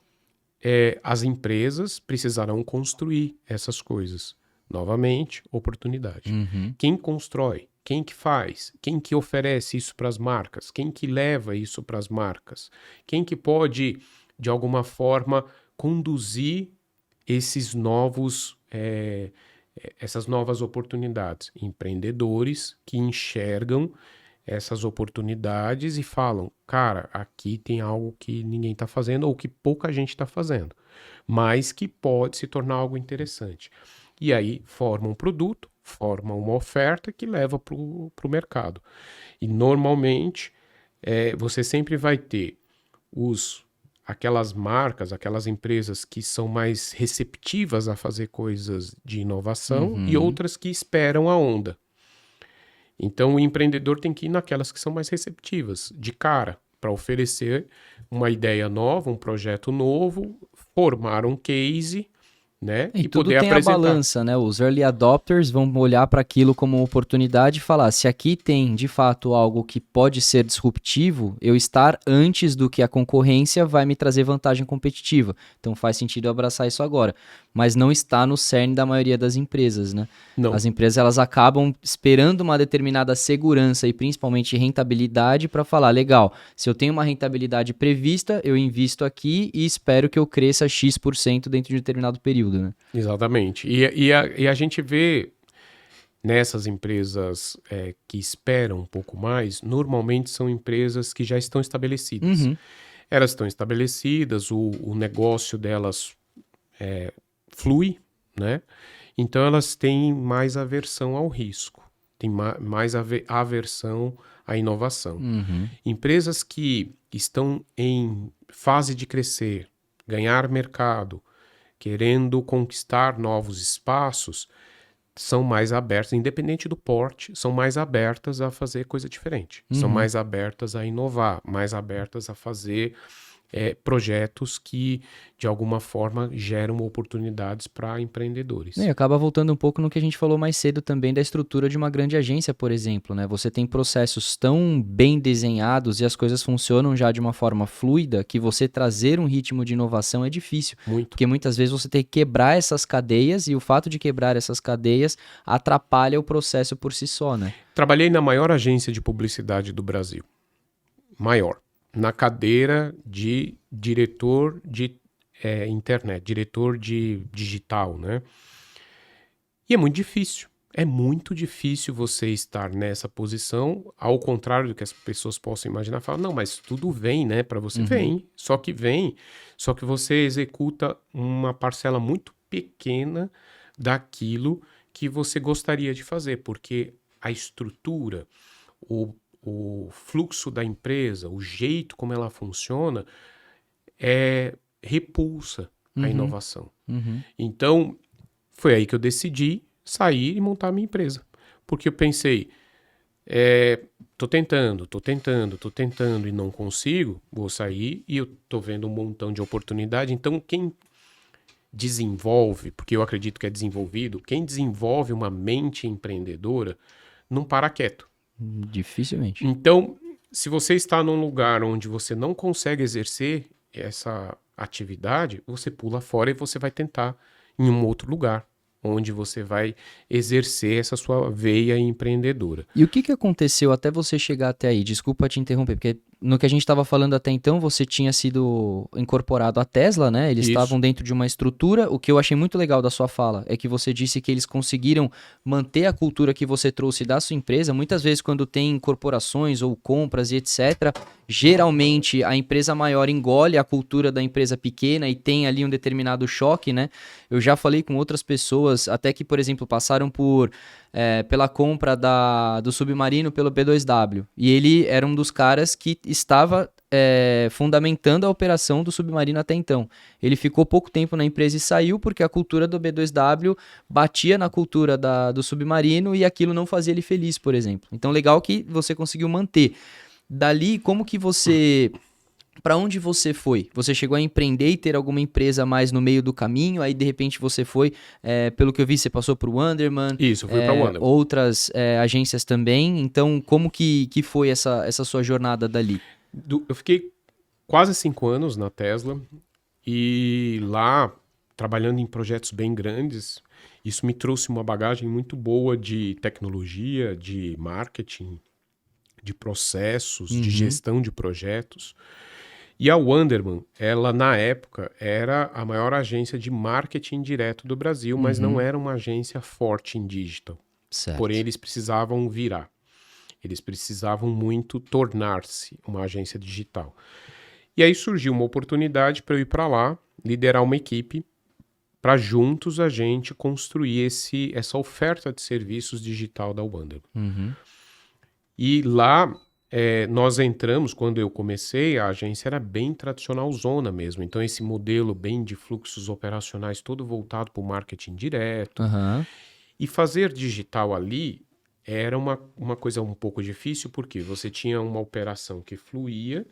as empresas precisarão construir essas coisas. Novamente, oportunidade. Quem constrói? Quem que faz? Quem que oferece isso para as marcas? Quem que leva isso para as marcas? Quem que pode, de alguma forma, conduzir esses novos essas novas oportunidades. Empreendedores que enxergam essas oportunidades e falam, cara, aqui tem algo que ninguém está fazendo ou que pouca gente está fazendo, mas que pode se tornar algo interessante. E aí forma um produto, forma uma oferta que leva para o mercado. E normalmente você sempre vai ter aquelas marcas, aquelas empresas que são mais receptivas a fazer coisas de inovação e outras que esperam a onda. Então o empreendedor tem que ir naquelas que são mais receptivas, de cara, para oferecer uma ideia nova, um projeto novo, formar um case, né? E tudo poder tem apresentar. a balança, né? Os early adopters vão olhar para aquilo como oportunidade e falar, se aqui tem de fato algo que pode ser disruptivo, eu estar antes do que a concorrência vai me trazer vantagem competitiva. Então faz sentido eu abraçar isso agora. Mas não está no cerne da maioria das empresas, né? Não. As empresas elas acabam esperando uma determinada segurança e principalmente rentabilidade para falar, legal, se eu tenho uma rentabilidade prevista, eu invisto aqui e espero que eu cresça X% dentro de um determinado período. Né? Exatamente. E a gente vê nessas empresas que esperam um pouco mais, normalmente são empresas que já estão estabelecidas. Elas estão estabelecidas, o negócio delas flui, né? Então elas têm mais aversão ao risco, têm mais aversão à inovação. Empresas que estão em fase de crescer, ganhar mercado, querendo conquistar novos espaços, são mais abertas, independente do porte, são mais abertas a fazer coisa diferente. São mais abertas a inovar, mais abertas a fazer projetos que, de alguma forma, geram oportunidades para empreendedores. E acaba voltando um pouco no que a gente falou mais cedo também da estrutura de uma grande agência, por exemplo, né? Você tem processos tão bem desenhados e as coisas funcionam já de uma forma fluida que você trazer um ritmo de inovação é difícil. Muito. Porque muitas vezes você tem que quebrar essas cadeias e o fato de quebrar essas cadeias atrapalha o processo por si só, né? Trabalhei na maior agência de publicidade do Brasil. Maior. Na cadeira de diretor de internet, diretor de digital, né? E é muito difícil. É muito difícil você estar nessa posição, ao contrário do que as pessoas possam imaginar. Falar, não, mas tudo vem, né, para você. Vem, só que você executa uma parcela muito pequena daquilo que você gostaria de fazer, porque a estrutura, o fluxo da empresa, o jeito como ela funciona, repulsa a inovação. Então, foi aí que eu decidi sair e montar a minha empresa. Porque eu pensei, tô tentando e não consigo, vou sair e eu tô vendo um montão de oportunidade. Então, quem desenvolve, porque eu acredito que é desenvolvido, quem desenvolve uma mente empreendedora não para quieto. Dificilmente. Então, se você está num lugar onde você não consegue exercer essa atividade, você pula fora e você vai tentar em um outro lugar, onde você vai exercer essa sua veia empreendedora. E o que aconteceu até você chegar até aí? Desculpa te interromper, porque no que a gente estava falando até então, você tinha sido incorporado à Tesla, né? Eles estavam dentro de uma estrutura. O que eu achei muito legal da sua fala é que você disse que eles conseguiram manter a cultura que você trouxe da sua empresa. Muitas vezes, quando tem incorporações ou compras e etc., geralmente a empresa maior engole a cultura da empresa pequena e tem ali um determinado choque, né? Eu já falei com outras pessoas, até que, por exemplo, passaram pela compra do Submarino pelo B2W. E ele era um dos caras que estava fundamentando a operação do Submarino até então. Ele ficou pouco tempo na empresa e saiu porque a cultura do B2W batia na cultura do Submarino e aquilo não fazia ele feliz, por exemplo. Então, legal que você conseguiu manter. Dali, como que você... Para onde você foi? Você chegou a empreender e ter alguma empresa mais no meio do caminho? Aí, de repente, você foi, pelo que eu vi, você passou para o Wunderman. Isso, fui para o Wunderman. Outras agências também. Então, como que foi essa sua jornada dali? Eu fiquei quase 5 anos na Tesla e lá, trabalhando em projetos bem grandes, isso me trouxe uma bagagem muito boa de tecnologia, de marketing, de processos, de gestão de projetos. E a Wanderman, ela na época era a maior agência de marketing direto do Brasil, mas não era uma agência forte em digital. Certo. Porém, eles precisavam virar. Eles precisavam muito tornar-se uma agência digital. E aí surgiu uma oportunidade para eu ir para lá, liderar uma equipe, para juntos a gente construir essa oferta de serviços digital da Wanderman. E lá nós entramos, quando eu comecei, a agência era bem tradicional zona mesmo. Então esse modelo bem de fluxos operacionais todo voltado para o marketing direto. E fazer digital ali era uma coisa um pouco difícil, porque você tinha uma operação que fluía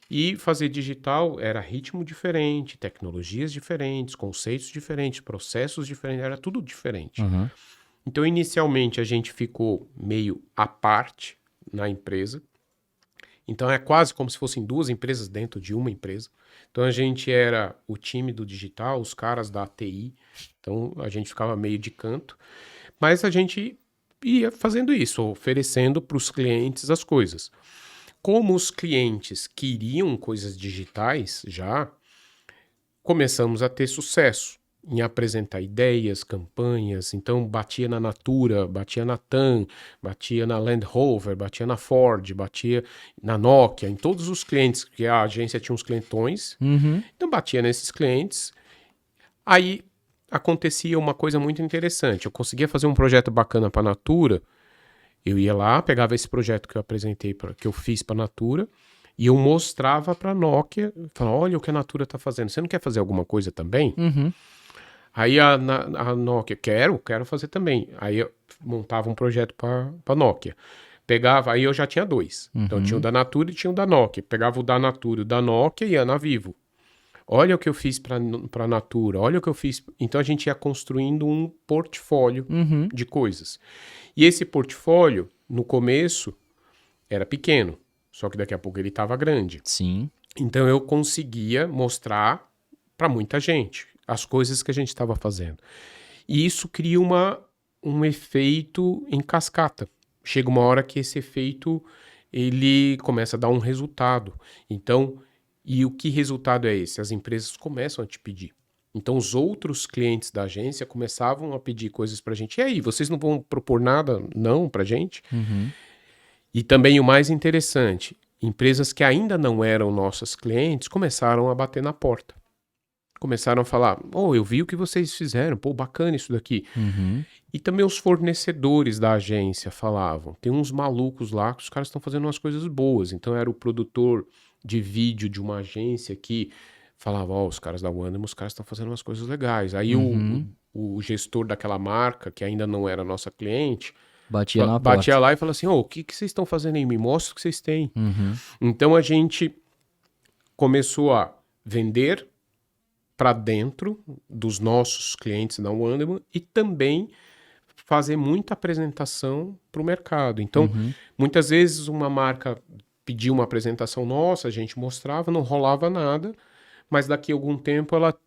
e fazer digital era ritmo diferente, tecnologias diferentes, conceitos diferentes, processos diferentes, era tudo diferente. Então, inicialmente, a gente ficou meio à parte na empresa. Então, é quase como se fossem duas empresas dentro de uma empresa. Então, a gente era o time do digital, os caras da TI. Então, a gente ficava meio de canto. Mas a gente ia fazendo isso, oferecendo para os clientes as coisas. Como os clientes queriam coisas digitais já, começamos a ter sucesso em apresentar ideias, campanhas. Então, batia na Natura, batia na TAM, batia na Land Rover, batia na Ford, batia na Nokia, em todos os clientes, porque a agência tinha uns clientões. Então, batia nesses clientes. Aí, acontecia uma coisa muito interessante. Eu conseguia fazer um projeto bacana para a Natura. Eu ia lá, pegava esse projeto que eu apresentei, que eu fiz para a Natura, e eu mostrava para a Nokia, falava, olha o que a Natura está fazendo, você não quer fazer alguma coisa também? Aí a Nokia, quero fazer também. Aí eu montava um projeto para a Nokia. Pegava, aí eu já tinha dois. Então tinha o da Natura e tinha o da Nokia. Pegava o da Natura e o da Nokia e ia na Vivo. Olha o que eu fiz para a Natura, olha o que eu fiz. Então a gente ia construindo um portfólio de coisas. E esse portfólio, no começo, era pequeno, só que daqui a pouco ele estava grande. Sim. Então eu conseguia mostrar para muita gente as coisas que a gente estava fazendo. E isso cria um efeito em cascata. Chega uma hora que esse efeito ele começa a dar um resultado. Então, e o que resultado é esse? As empresas começam a te pedir. Então, os outros clientes da agência começavam a pedir coisas pra gente. E aí, vocês não vão propor nada, não, pra gente? E também o mais interessante, empresas que ainda não eram nossas clientes começaram a bater na porta. Começaram a falar, eu vi o que vocês fizeram, bacana isso daqui. E também os fornecedores da agência falavam, tem uns malucos lá que os caras estão fazendo umas coisas boas. Então, era o produtor de vídeo de uma agência que falava, os caras da Wanderman, os caras estão fazendo umas coisas legais. Aí o gestor daquela marca, que ainda não era nossa cliente, batia lá e falava assim, o que vocês estão fazendo aí? Me mostra o que vocês têm. Então a gente começou a vender para dentro dos nossos clientes da Wanderman e também fazer muita apresentação para o mercado. Então, muitas vezes uma marca pedia uma apresentação nossa, a gente mostrava, não rolava nada, mas daqui a algum tempo ela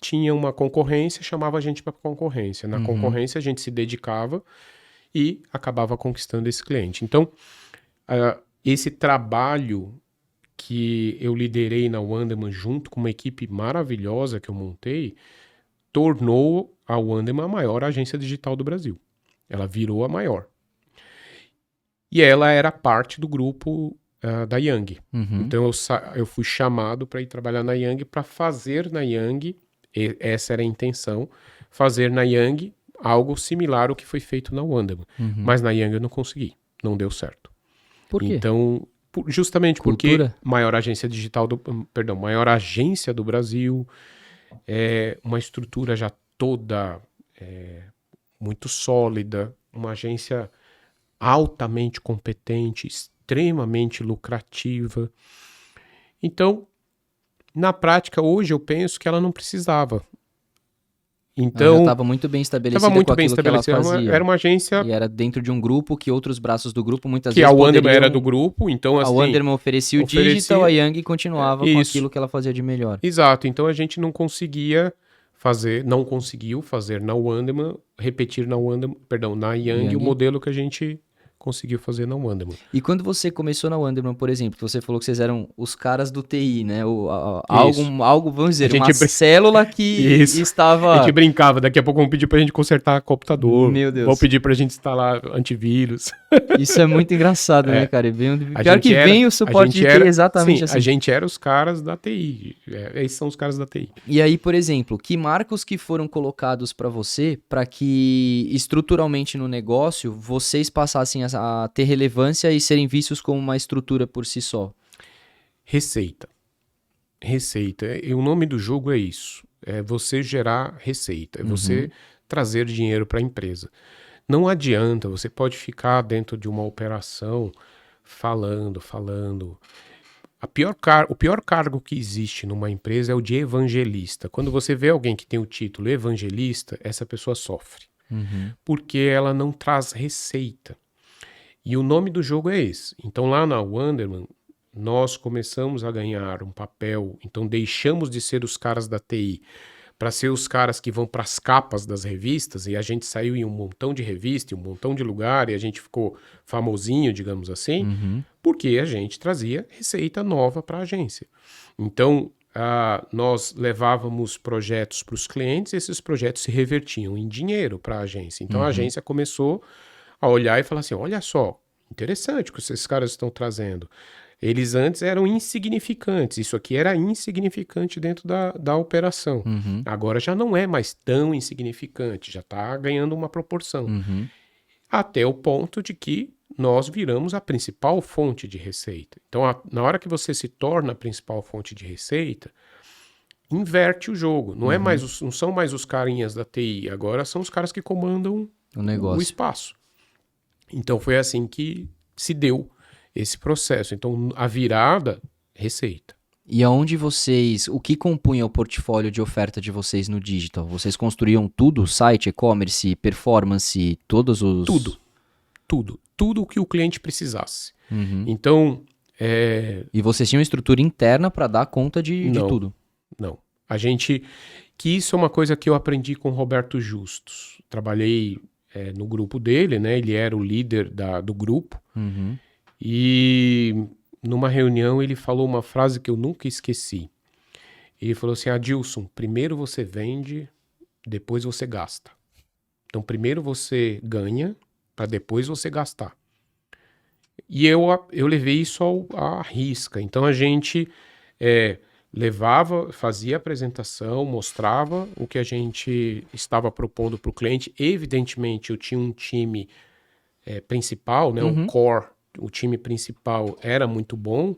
tinha uma concorrência, chamava a gente para concorrência. Na concorrência a gente se dedicava e acabava conquistando esse cliente. Então, esse trabalho que eu liderei na Wanderman junto com uma equipe maravilhosa que eu montei, tornou a Wanderman a maior agência digital do Brasil. Ela virou a maior. E ela era parte do grupo da Yang. Então eu fui chamado para ir trabalhar na Yang, para fazer na Yang, essa era a intenção, fazer na Yang algo similar ao que foi feito na Wanderman. Mas na Yang eu não consegui, não deu certo. Por quê? Então, justamente Cultura? Porque maior agência do Brasil, uma estrutura já toda muito sólida, uma agência altamente competente, extremamente lucrativa. Então, na prática, hoje eu penso que ela não precisava. Então, ela já estava muito bem estabelecida com aquilo que ela fazia. Era uma agência... E era dentro de um grupo que outros braços do grupo muitas que vezes a Wanderman era do grupo, então assim... A Wanderman oferecia o digital, a Yang continuava com aquilo que ela fazia de melhor. Exato, então a gente não conseguiu fazer na Wanderman, repetir na Yang o modelo que a gente conseguiu fazer na Wanderman. E quando você começou na Wanderman, por exemplo, que você falou que vocês eram os caras do TI, né? Algo, vamos dizer, uma célula que estava... A gente brincava, daqui a pouco vão pedir pra gente consertar computador. Meu Deus. Vão pedir pra gente instalar antivírus. Isso é muito engraçado, né, cara? Pior que vem o suporte de TI exatamente assim. A gente era os caras da TI. Esses são os caras da TI. E aí, por exemplo, que marcos que foram colocados pra você para que estruturalmente no negócio vocês passassem a ter relevância e serem vistos como uma estrutura por si só? Receita. E o nome do jogo é isso. É você gerar receita. É você trazer dinheiro para a empresa. Não adianta, você pode ficar dentro de uma operação falando. O pior cargo que existe numa empresa é o de evangelista. Quando você vê alguém que tem o título evangelista, essa pessoa sofre. Porque ela não traz receita. E o nome do jogo é esse. Então lá na Wanderman, nós começamos a ganhar um papel, então deixamos de ser os caras da TI para ser os caras que vão para as capas das revistas, e a gente saiu em um montão de revista, em um montão de lugar, e a gente ficou famosinho, digamos assim, porque a gente trazia receita nova para a agência. Então, nós levávamos projetos para os clientes, e esses projetos se revertiam em dinheiro para a agência. Então, a agência começou a olhar e falar assim, olha só, interessante o que esses caras estão trazendo. Eles antes eram insignificantes, isso aqui era insignificante dentro da operação. Agora já não é mais tão insignificante, já está ganhando uma proporção. Até o ponto de que nós viramos a principal fonte de receita. Então, na hora que você se torna a principal fonte de receita, inverte o jogo. Não são mais os carinhas da TI, agora são os caras que comandam o espaço. Então, foi assim que se deu esse processo. Então, a virada, receita. E aonde o que compunha o portfólio de oferta de vocês no digital? Vocês construíam tudo? Site, e-commerce, performance, todos os... Tudo o que o cliente precisasse. Então... E vocês tinham estrutura interna para dar conta de tudo? Não. Que isso é uma coisa que eu aprendi com o Roberto Justus. Trabalhei no grupo dele, né? Ele era o líder do grupo. E numa reunião ele falou uma frase que eu nunca esqueci. Ele falou assim, Adilson, primeiro você vende, depois você gasta. Então primeiro você ganha, para depois você gastar. E eu levei isso à risca. Então a gente fazia a apresentação, mostrava o que a gente estava propondo para o cliente. Evidentemente eu tinha um time principal, né, o core. O time principal era muito bom,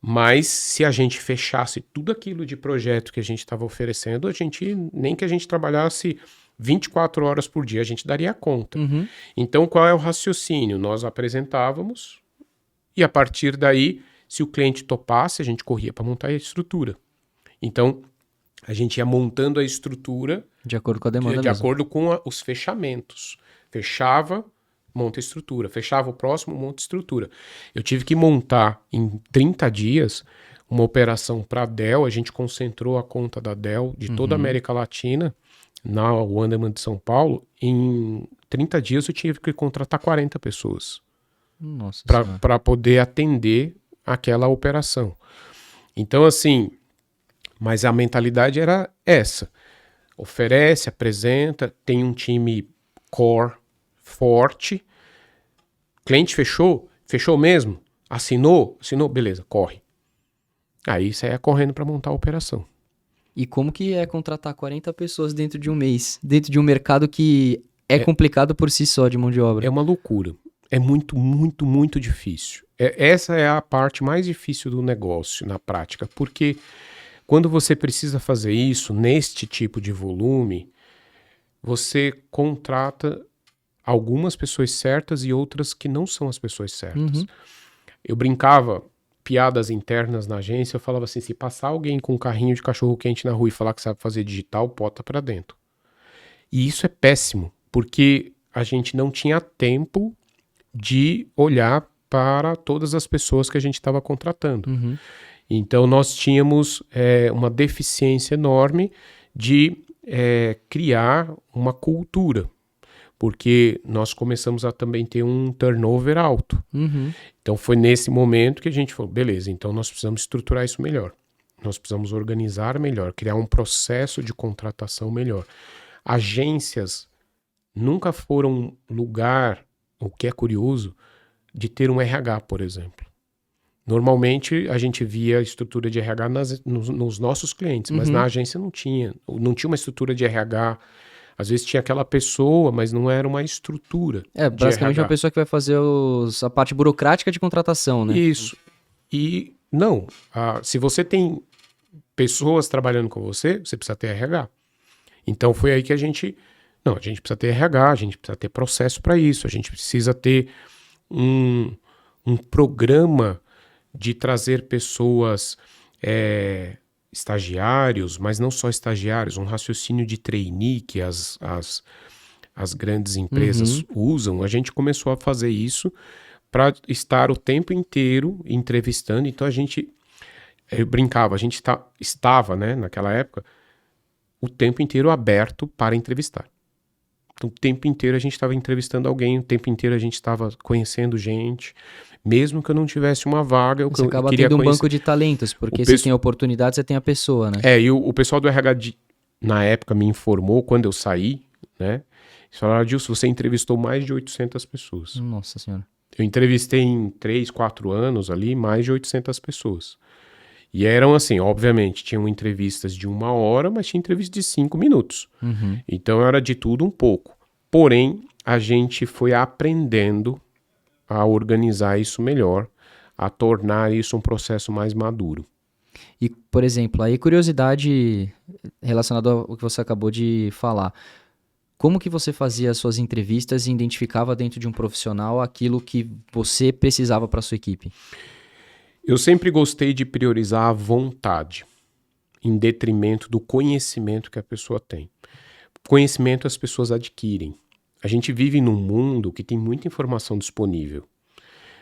mas se a gente fechasse tudo aquilo de projeto que a gente estava oferecendo, nem que a gente trabalhasse 24 horas por dia, a gente daria conta. Então, qual é o raciocínio? Nós apresentávamos e, a partir daí, se o cliente topasse, a gente corria para montar a estrutura. Então, a gente ia montando a estrutura de acordo com a demanda de acordo com os fechamentos. Fechava, monta estrutura. Fechava o próximo, monta estrutura. Eu tive que montar em 30 dias uma operação para a Dell. A gente concentrou a conta da Dell de toda a América Latina na Wanderman de São Paulo. Em 30 dias eu tive que contratar 40 pessoas para poder atender aquela operação. Então, assim, mas a mentalidade era essa. Oferece, apresenta, tem um time core forte. Cliente fechou mesmo? Assinou, beleza, corre. Aí você ia correndo para montar a operação. E como que é contratar 40 pessoas dentro de um mês? Dentro de um mercado que é complicado por si só de mão de obra? É uma loucura. É muito, muito, muito difícil. Essa é a parte mais difícil do negócio na prática, porque quando você precisa fazer isso neste tipo de volume, você contrata algumas pessoas certas e outras que não são as pessoas certas. Eu brincava, piadas internas na agência, eu falava assim, se passar alguém com um carrinho de cachorro-quente na rua e falar que sabe fazer digital, bota pra dentro. E isso é péssimo, porque a gente não tinha tempo de olhar para todas as pessoas que a gente estava contratando. Então nós tínhamos uma deficiência enorme de criar uma cultura. porque nós começamos a também ter um turnover alto. Então foi nesse momento que a gente falou, beleza, então nós precisamos estruturar isso melhor. Nós precisamos organizar melhor, criar um processo de contratação melhor. Agências nunca foram lugar, o que é curioso, de ter um RH, por exemplo. Normalmente a gente via a estrutura de RH nos nossos clientes, mas na agência não tinha uma estrutura de RH. Às vezes tinha aquela pessoa, mas não era uma estrutura de basicamente RH. uma pessoa que vai fazer a parte burocrática de contratação, né? Isso. E não, se você tem pessoas trabalhando com você, você precisa ter RH. Então foi aí que a gente precisa ter RH, a gente precisa ter processo para isso, a gente precisa ter um programa de trazer pessoas, estagiários, mas não só estagiários, um raciocínio de trainee que as grandes empresas usam. A gente começou a fazer isso para estar o tempo inteiro entrevistando. Então eu brincava, a gente estava, né, naquela época, o tempo inteiro aberto para entrevistar. Então, o tempo inteiro a gente estava entrevistando alguém, o tempo inteiro a gente estava conhecendo gente, mesmo que eu não tivesse uma vaga. Você acaba tendo um banco de talentos, porque se tem oportunidade, você tem a pessoa, né? E o pessoal do RH, na época, me informou, quando eu saí, né? Eles falaram, Adilson, você entrevistou mais de 800 pessoas. Nossa Senhora. Eu entrevistei em 3, 4 anos ali, mais de 800 pessoas. E eram assim, obviamente, tinham entrevistas de 1 hora, mas tinha entrevista de 5 minutos. Então era de tudo um pouco. Porém, a gente foi aprendendo a organizar isso melhor, a tornar isso um processo mais maduro. E, por exemplo, aí curiosidade relacionada ao que você acabou de falar. Como que você fazia as suas entrevistas e identificava dentro de um profissional aquilo que você precisava para sua equipe? Eu sempre gostei de priorizar a vontade, em detrimento do conhecimento que a pessoa tem. Conhecimento as pessoas adquirem. A gente vive num mundo que tem muita informação disponível.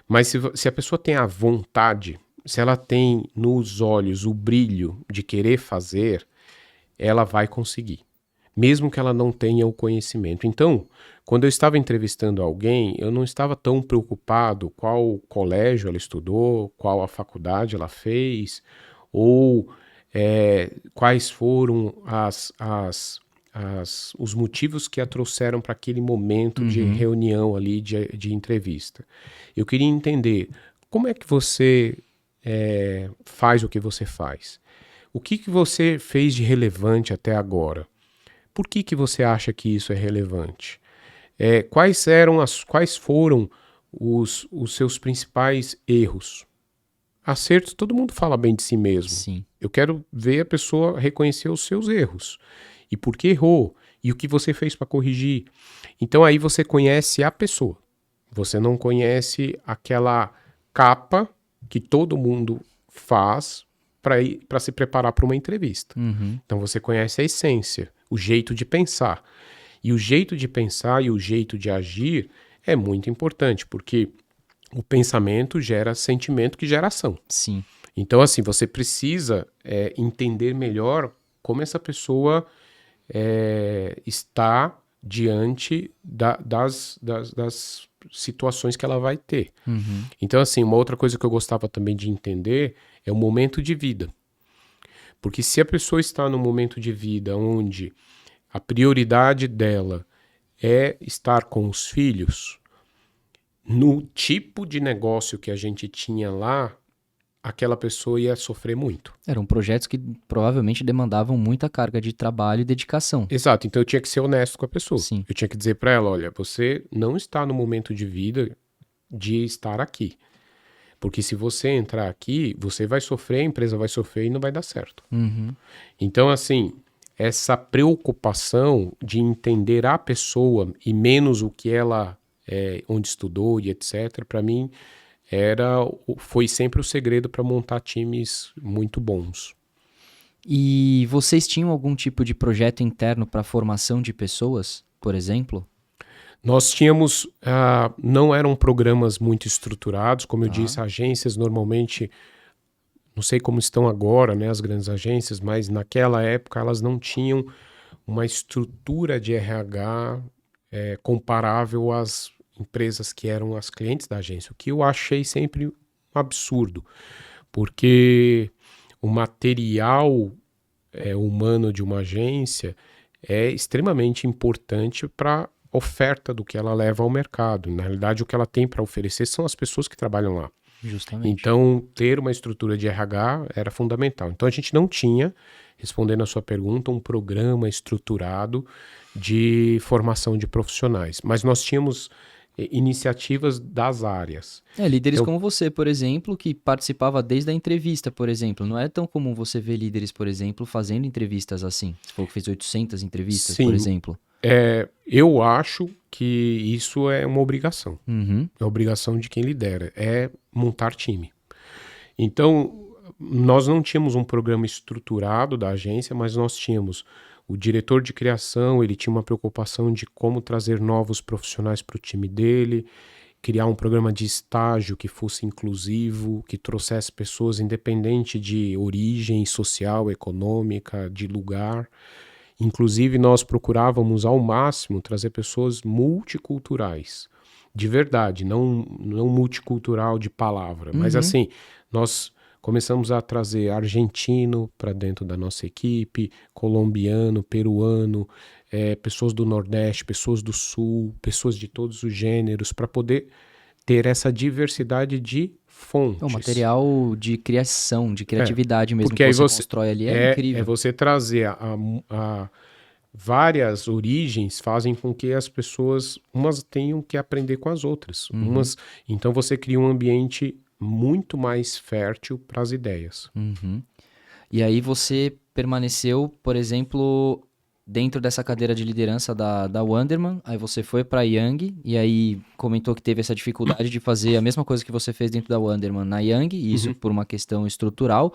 Mas se a pessoa tem a vontade, se ela tem nos olhos o brilho de querer fazer, ela vai conseguir, mesmo que ela não tenha o conhecimento. Então, quando eu estava entrevistando alguém, eu não estava tão preocupado qual colégio ela estudou, qual a faculdade ela fez, ou quais foram os motivos que a trouxeram para aquele momento de reunião ali, de entrevista. Eu queria entender como é que você faz o que você faz. O que você fez de relevante até agora? Por que você acha que isso é relevante? Quais foram os seus principais erros? Acertos, todo mundo fala bem de si mesmo. Sim. Eu quero ver a pessoa reconhecer os seus erros. E por que errou? E o que você fez para corrigir? Então aí você conhece a pessoa. Você não conhece aquela capa que todo mundo faz para se preparar para uma entrevista. Então você conhece a essência, o jeito de pensar. E o jeito de pensar e o jeito de agir é muito importante, porque o pensamento gera sentimento que gera ação. Sim. Então, assim, você precisa entender melhor como essa pessoa está diante das situações que ela vai ter. Então, assim, uma outra coisa que eu gostava também de entender é o momento de vida. Porque se a pessoa está num momento de vida onde a prioridade dela é estar com os filhos, no tipo de negócio que a gente tinha lá, aquela pessoa ia sofrer muito. Eram projetos que provavelmente demandavam muita carga de trabalho e dedicação. Exato, então eu tinha que ser honesto com a pessoa. Sim. Eu tinha que dizer para ela, olha, você não está no momento de vida de estar aqui. Porque se você entrar aqui, você vai sofrer, a empresa vai sofrer e não vai dar certo. Então, assim, essa preocupação de entender a pessoa e menos o que ela, onde estudou e etc., para mim, foi sempre o segredo para montar times muito bons. E vocês tinham algum tipo de projeto interno para formação de pessoas, por exemplo? Nós tínhamos, não eram programas muito estruturados, como eu disse, agências normalmente, não sei como estão agora, né, as grandes agências, mas naquela época elas não tinham uma estrutura de RH comparável às empresas que eram as clientes da agência, o que eu achei sempre um absurdo, porque o material humano de uma agência é extremamente importante para a oferta do que ela leva ao mercado. Na realidade, o que ela tem para oferecer são as pessoas que trabalham lá. Justamente. Então, ter uma estrutura de RH era fundamental. Então, a gente não tinha, respondendo a sua pergunta, um programa estruturado de formação de profissionais, mas nós tínhamos iniciativas das áreas. Líderes como você, por exemplo, que participava desde a entrevista, por exemplo. Não é tão comum você ver líderes, por exemplo, fazendo entrevistas assim. Você falou que fez 800 entrevistas, Sim, por exemplo. Eu acho que isso é uma obrigação. Uhum. É obrigação de quem lidera, é montar time. Então, nós não tínhamos um programa estruturado da agência, mas nós tínhamos o diretor de criação, ele tinha uma preocupação de como trazer novos profissionais para o time dele, criar um programa de estágio que fosse inclusivo, que trouxesse pessoas independente de origem social, econômica, de lugar. Inclusive, nós procurávamos ao máximo trazer pessoas multiculturais, de verdade, não multicultural de palavra, mas assim, nós começamos a trazer argentino para dentro da nossa equipe, colombiano, peruano, pessoas do Nordeste, pessoas do Sul, pessoas de todos os gêneros, para poder ter essa diversidade de fontes. O material de criação, de criatividade mesmo porque que aí você constrói ali é incrível. É você trazer a várias origens fazem com que as pessoas, umas tenham que aprender com as outras. Então você cria um ambiente muito mais fértil para as ideias. E aí você permaneceu, por exemplo, dentro dessa cadeira de liderança da Wunderman, aí você foi para a Young, e aí comentou que teve essa dificuldade de fazer a mesma coisa que você fez dentro da Wunderman na Young, e isso por uma questão estrutural.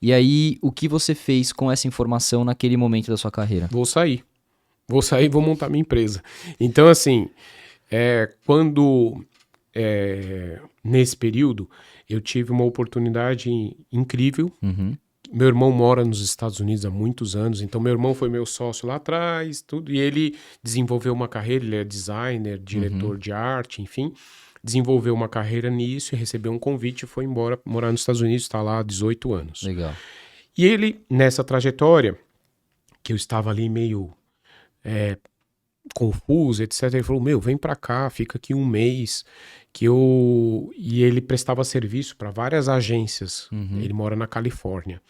E aí, o que você fez com essa informação naquele momento da sua carreira? Vou sair e vou montar minha empresa. Então, assim, nesse período, eu tive uma oportunidade incrível. Meu irmão mora nos Estados Unidos há muitos anos, então meu irmão foi meu sócio lá atrás, tudo, e ele desenvolveu uma carreira, ele é designer, diretor de arte, enfim, desenvolveu uma carreira nisso e recebeu um convite e foi embora morar nos Estados Unidos, está lá há 18 anos. Legal. E ele, nessa trajetória, que eu estava ali meio confuso, etc., ele falou, vem pra cá, fica aqui um mês, e ele prestava serviço para várias agências, ele mora na Califórnia,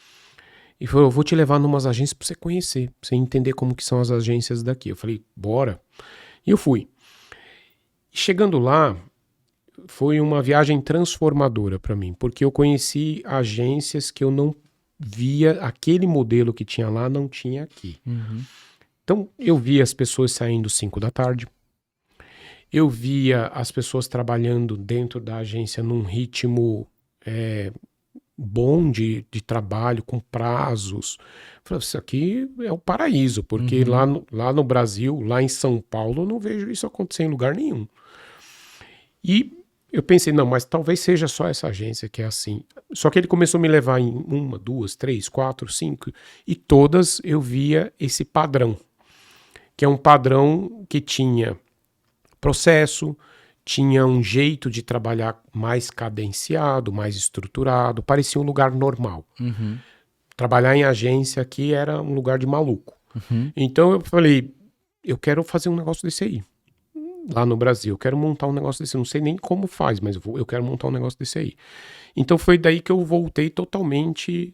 e falou, eu vou te levar numas agências para você conhecer, pra você entender como que são as agências daqui. Eu falei, bora. E eu fui. Chegando lá, foi uma viagem transformadora para mim, porque eu conheci agências que eu não via, aquele modelo que tinha lá não tinha aqui. Então, eu via as pessoas saindo 5 da tarde, eu via as pessoas trabalhando dentro da agência num ritmo bom de trabalho, com prazos. Eu falei, isso aqui é o paraíso, porque lá no Brasil, lá em São Paulo, eu não vejo isso acontecer em lugar nenhum. E eu pensei, não, mas talvez seja só essa agência que é assim. Só que ele começou a me levar em 1, 2, 3, 4, 5, e todas eu via esse padrão, que é um padrão que tinha processo, tinha um jeito de trabalhar mais cadenciado, mais estruturado, parecia um lugar normal. Trabalhar em agência aqui era um lugar de maluco. Então eu falei, eu quero fazer um negócio desse aí. Lá no Brasil, eu quero montar um negócio desse, não sei nem como faz, mas eu quero montar um negócio desse aí. Então foi daí que eu voltei totalmente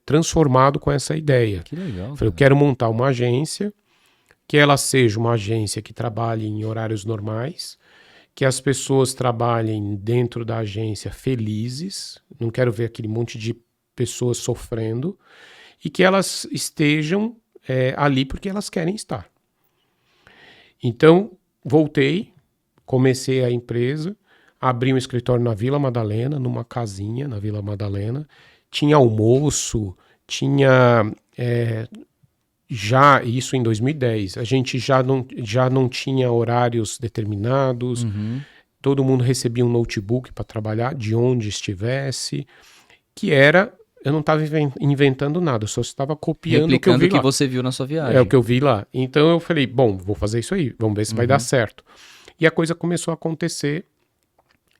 transformado com essa ideia. Que legal. Falei, eu quero montar uma agência, que ela seja uma agência que trabalhe em horários normais, que as pessoas trabalhem dentro da agência felizes, não quero ver aquele monte de pessoas sofrendo, e que elas estejam ali porque elas querem estar. Então, voltei, comecei a empresa, abri um escritório na Vila Madalena, numa casinha na Vila Madalena, tinha almoço, tinha... já isso em 2010, a gente já não tinha horários determinados, todo mundo recebia um notebook para trabalhar de onde estivesse, que era eu não estava inventando nada, eu só estava copiando Replicando o que eu vi lá. você viu na sua viagem. É o que eu vi lá. Então eu falei, bom, vou fazer isso aí, vamos ver se vai dar certo. E a coisa começou a acontecer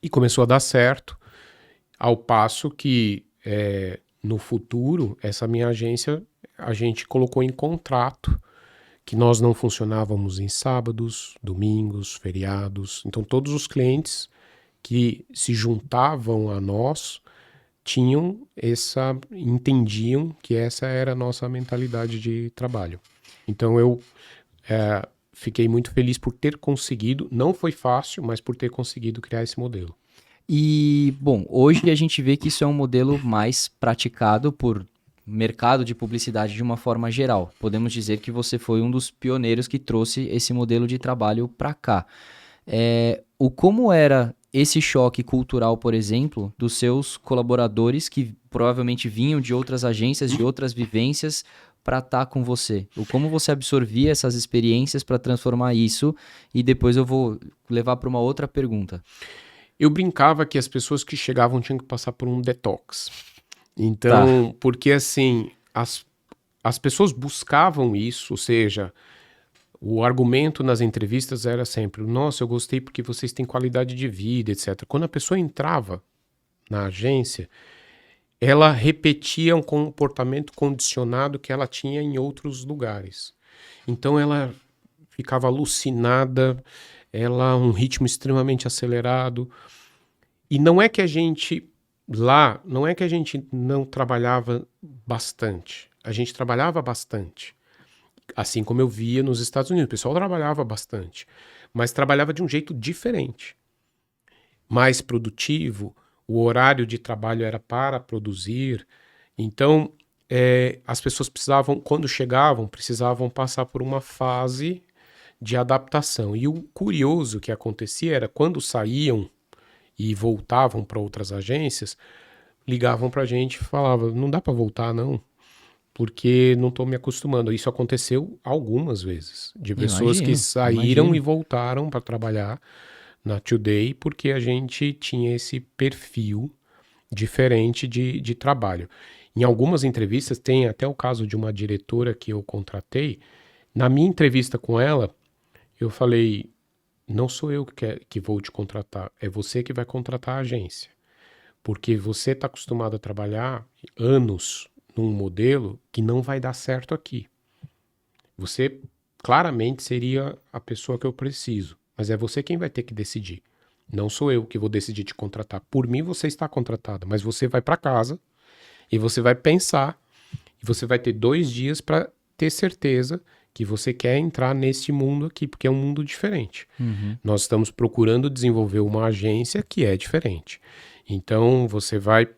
e começou a dar certo, ao passo que no futuro, essa minha agência, a gente colocou em contrato que nós não funcionávamos em sábados, domingos, feriados. Então todos os clientes que se juntavam a nós entendiam que essa era a nossa mentalidade de trabalho. Então eu fiquei muito feliz por ter conseguido, não foi fácil, mas por ter conseguido criar esse modelo. E, bom, hoje a gente vê que isso é um modelo mais praticado por mercado de publicidade de uma forma geral. Podemos dizer que você foi um dos pioneiros que trouxe esse modelo de trabalho para cá. Como era esse choque cultural, por exemplo, dos seus colaboradores que provavelmente vinham de outras agências, de outras vivências, para estar com você? Como você absorvia essas experiências para transformar isso? E depois eu vou levar para uma outra pergunta. Eu brincava que as pessoas que chegavam tinham que passar por um detox. Então, porque assim, as pessoas buscavam isso, ou seja, o argumento nas entrevistas era sempre, nossa, eu gostei porque vocês têm qualidade de vida, etc. Quando a pessoa entrava na agência, ela repetia um comportamento condicionado que ela tinha em outros lugares. Então ela ficava alucinada, um ritmo extremamente acelerado. E não é que a gente não trabalhava bastante. A gente trabalhava bastante. Assim como eu via nos Estados Unidos, o pessoal trabalhava bastante, mas trabalhava de um jeito diferente. Mais produtivo, o horário de trabalho era para produzir. Então, as pessoas quando chegavam, precisavam passar por uma fase de adaptação. E o curioso que acontecia era quando saíam e voltavam para outras agências, ligavam para a gente e falavam, não dá para voltar não, porque não estou me acostumando. Isso aconteceu algumas vezes, de pessoas que saíram e voltaram para trabalhar na Today, porque a gente tinha esse perfil diferente de trabalho. Em algumas entrevistas, tem até o caso de uma diretora que eu contratei. Na minha entrevista com ela, eu falei, não sou eu que vou te contratar, é você que vai contratar a agência. Porque você está acostumado a trabalhar anos num modelo que não vai dar certo aqui. Você claramente seria a pessoa que eu preciso, mas é você quem vai ter que decidir. Não sou eu que vou decidir te contratar. Por mim você está contratado, mas você vai para casa e você vai pensar e você vai ter 2 dias para ter certeza que você quer entrar nesse mundo aqui, porque é um mundo diferente. Nós estamos procurando desenvolver uma agência que é diferente. Então, você vai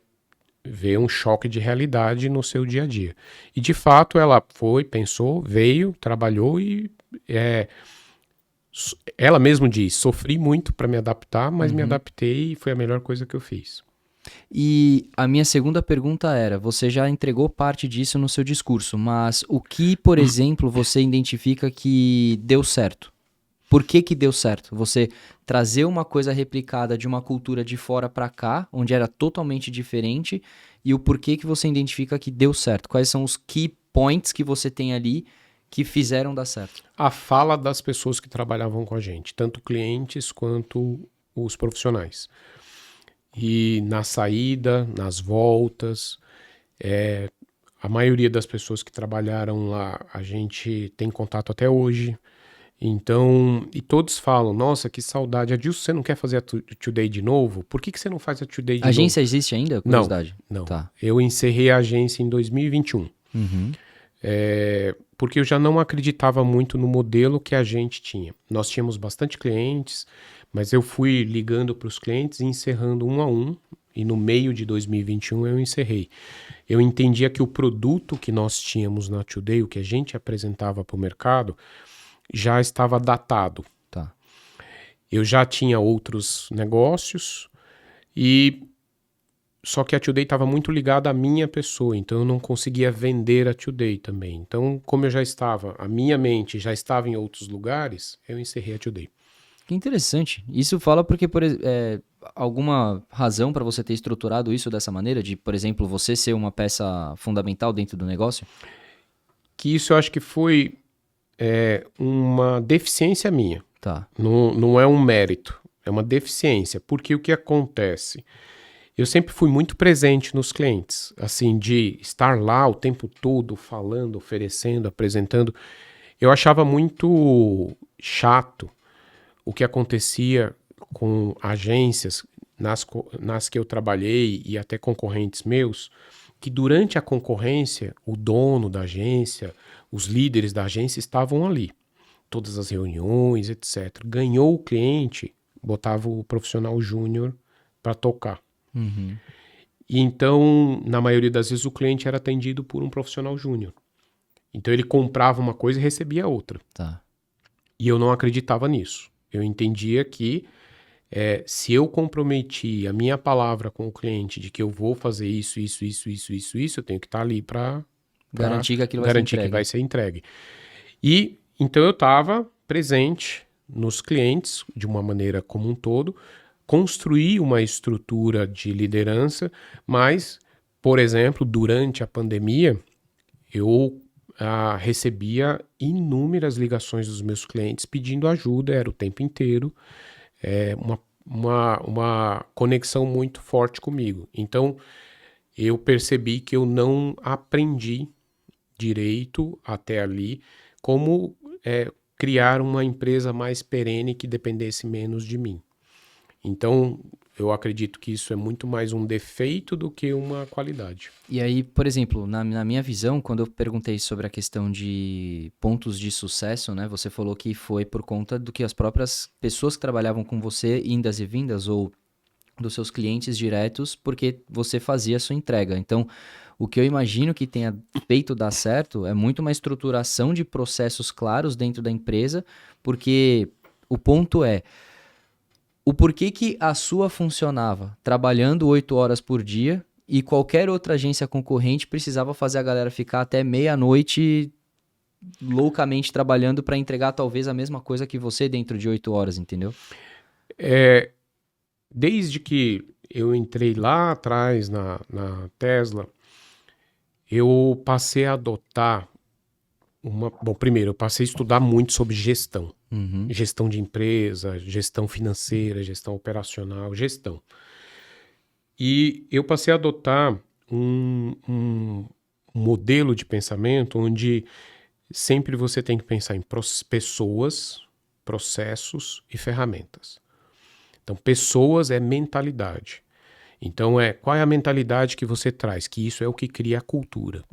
ver um choque de realidade no seu dia a dia. E, de fato, ela foi, pensou, veio, trabalhou e ela mesma diz, sofri muito para me adaptar, mas me adaptei e foi a melhor coisa que eu fiz. E a minha segunda pergunta era, você já entregou parte disso no seu discurso, mas o que, por exemplo, você identifica que deu certo? Por que deu certo? Você trazer uma coisa replicada de uma cultura de fora para cá, onde era totalmente diferente, e o porquê que você identifica que deu certo? Quais são os key points que você tem ali que fizeram dar certo? A fala das pessoas que trabalhavam com a gente, tanto clientes quanto os profissionais. E na saída, nas voltas, a maioria das pessoas que trabalharam lá, a gente tem contato até hoje. Então, e todos falam, nossa, que saudade. Adilson, você não quer fazer a Today de novo? Por que você não faz a Today de novo? A agência existe ainda? Curiosidade. Não. Tá. Eu encerrei a agência em 2021. Porque eu já não acreditava muito no modelo que a gente tinha. Nós tínhamos bastante clientes, mas eu fui ligando para os clientes e encerrando um a um, e no meio de 2021 eu encerrei. Eu entendia que o produto que nós tínhamos na Today, o que a gente apresentava para o mercado, já estava datado. Tá. Eu já tinha outros negócios, só que a Today estava muito ligada à minha pessoa, então eu não conseguia vender a Today também. Então, como eu já estava, a minha mente já estava em outros lugares, eu encerrei a Today. Que interessante. Isso fala porque, alguma razão para você ter estruturado isso dessa maneira? De, por exemplo, você ser uma peça fundamental dentro do negócio? Que isso eu acho que foi uma deficiência minha. Tá. Não é um mérito, é uma deficiência. Porque o que acontece? Eu sempre fui muito presente nos clientes, assim, de estar lá o tempo todo, falando, oferecendo, apresentando. Eu achava muito chato o que acontecia com agências nas que eu trabalhei e até concorrentes meus, que durante a concorrência, o dono da agência, os líderes da agência estavam ali. Todas as reuniões, etc. Ganhou o cliente, botava o profissional júnior para tocar. Uhum. E então, na maioria das vezes, o cliente era atendido por um profissional júnior. Então ele comprava uma coisa e recebia outra. Tá. E eu não acreditava nisso. Eu entendia que se eu comprometi a minha palavra com o cliente de que eu vou fazer isso, eu tenho que estar ali para Garantir que aquilo vai ser garantir que entregue. vai ser entregue. E então eu estava presente nos clientes de uma maneira como um todo, construí uma estrutura de liderança, mas, por exemplo, durante a pandemia, eu recebia inúmeras ligações dos meus clientes pedindo ajuda, era o tempo inteiro, uma conexão muito forte comigo. Então, eu percebi que eu não aprendi direito até ali como criar uma empresa mais perene que dependesse menos de mim. Então, eu acredito que isso é muito mais um defeito do que uma qualidade. E aí, por exemplo, na minha visão, quando eu perguntei sobre a questão de pontos de sucesso, né? Você falou que foi por conta do que as próprias pessoas que trabalhavam com você, indas e vindas, ou dos seus clientes diretos, porque você fazia a sua entrega. Então, o que eu imagino que tenha feito dar certo é muito uma estruturação de processos claros dentro da empresa, porque o ponto é o porquê que a sua funcionava trabalhando 8 horas por dia e qualquer outra agência concorrente precisava fazer a galera ficar até meia-noite loucamente trabalhando para entregar talvez a mesma coisa que você dentro de 8 horas, entendeu? Desde que eu entrei lá atrás na Tesla, eu passei a adotar Bom, primeiro, eu passei a estudar muito sobre gestão. Uhum. Gestão de empresa, gestão financeira, gestão operacional, gestão. E eu passei a adotar um modelo de pensamento onde sempre você tem que pensar em pessoas, processos e ferramentas. Então, pessoas é mentalidade. Então, qual é a mentalidade que você traz? Que isso é o que cria a cultura.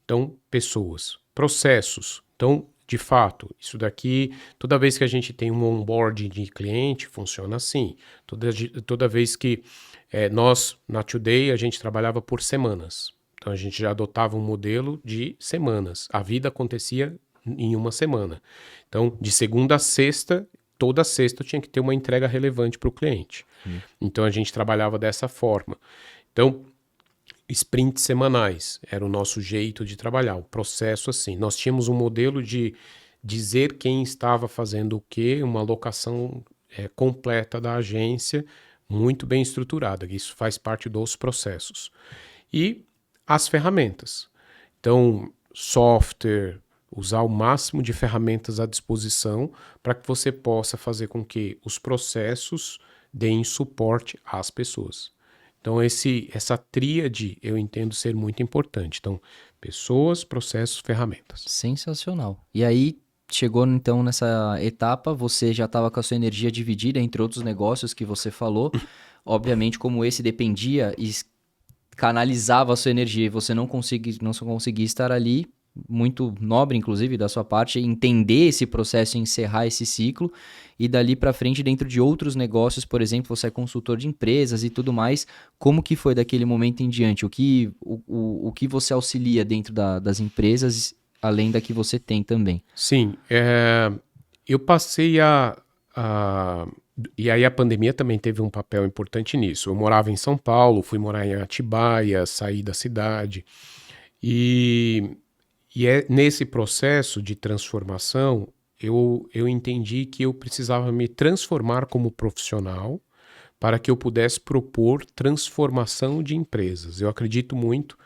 Então, pessoas. Processos. Então, de fato, isso daqui, toda vez que a gente tem um onboarding de cliente, funciona assim. Toda vez que nós, na Today, a gente trabalhava por semanas. Então, a gente já adotava um modelo de semanas. A vida acontecia em uma semana. Então, de segunda a sexta, toda sexta tinha que ter uma entrega relevante para o cliente. Então, a gente trabalhava dessa forma. Então, sprints semanais era o nosso jeito de trabalhar, o processo assim. Nós tínhamos um modelo de dizer quem estava fazendo o quê, uma alocação completa da agência, muito bem estruturada. Isso faz parte dos processos. E as ferramentas. Então, software, usar o máximo de ferramentas à disposição para que você possa fazer com que os processos deem suporte às pessoas. Então, essa tríade eu entendo ser muito importante. Então, pessoas, processos, ferramentas. Sensacional. E aí, chegou então nessa etapa, você já estava com a sua energia dividida entre outros negócios que você falou. Obviamente, como esse dependia e canalizava a sua energia e você não conseguia estar ali, muito nobre, inclusive, da sua parte, entender esse processo e encerrar esse ciclo. E dali para frente, dentro de outros negócios, por exemplo, você é consultor de empresas e tudo mais. Como que foi daquele momento em diante? O que você auxilia dentro das empresas, além da que você tem também? Sim, eu passei e aí a pandemia também teve um papel importante nisso. Eu morava em São Paulo, fui morar em Atibaia, saí da cidade. E nesse processo de transformação, eu entendi que eu precisava me transformar como profissional para que eu pudesse propor transformação de empresas. Eu acredito muito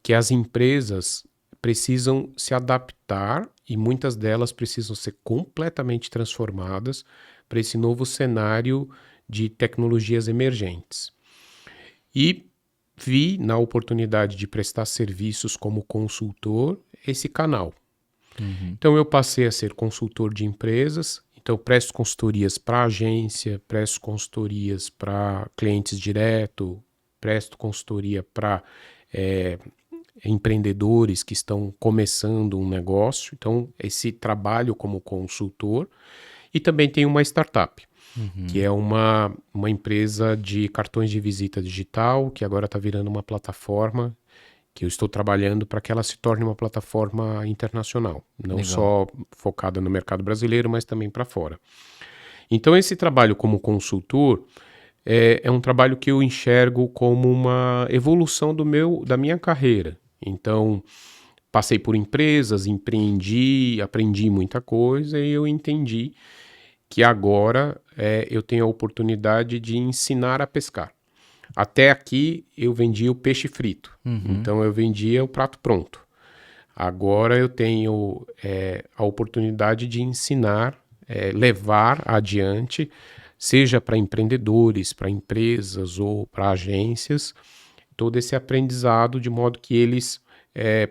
que as empresas precisam se adaptar e muitas delas precisam ser completamente transformadas para esse novo cenário de tecnologias emergentes. E vi na oportunidade de prestar serviços como consultor esse canal. Então eu passei a ser consultor de empresas, então presto consultorias para agência, presto consultorias para clientes direto, presto consultoria para empreendedores que estão começando um negócio, então esse trabalho como consultor, e também tem uma startup, que é uma empresa de cartões de visita digital, que agora está virando uma plataforma, que eu estou trabalhando para que ela se torne uma plataforma internacional, não Legal. só focada no mercado brasileiro, mas também para fora. Então esse trabalho como consultor é um trabalho que eu enxergo como uma evolução da minha carreira. Então, passei por empresas, empreendi, aprendi muita coisa e eu entendi que agora eu tenho a oportunidade de ensinar a pescar. Até aqui eu vendia o peixe frito, então eu vendia o prato pronto. Agora eu tenho a oportunidade de ensinar, levar adiante, seja para empreendedores, para empresas ou para agências, todo esse aprendizado de modo que eles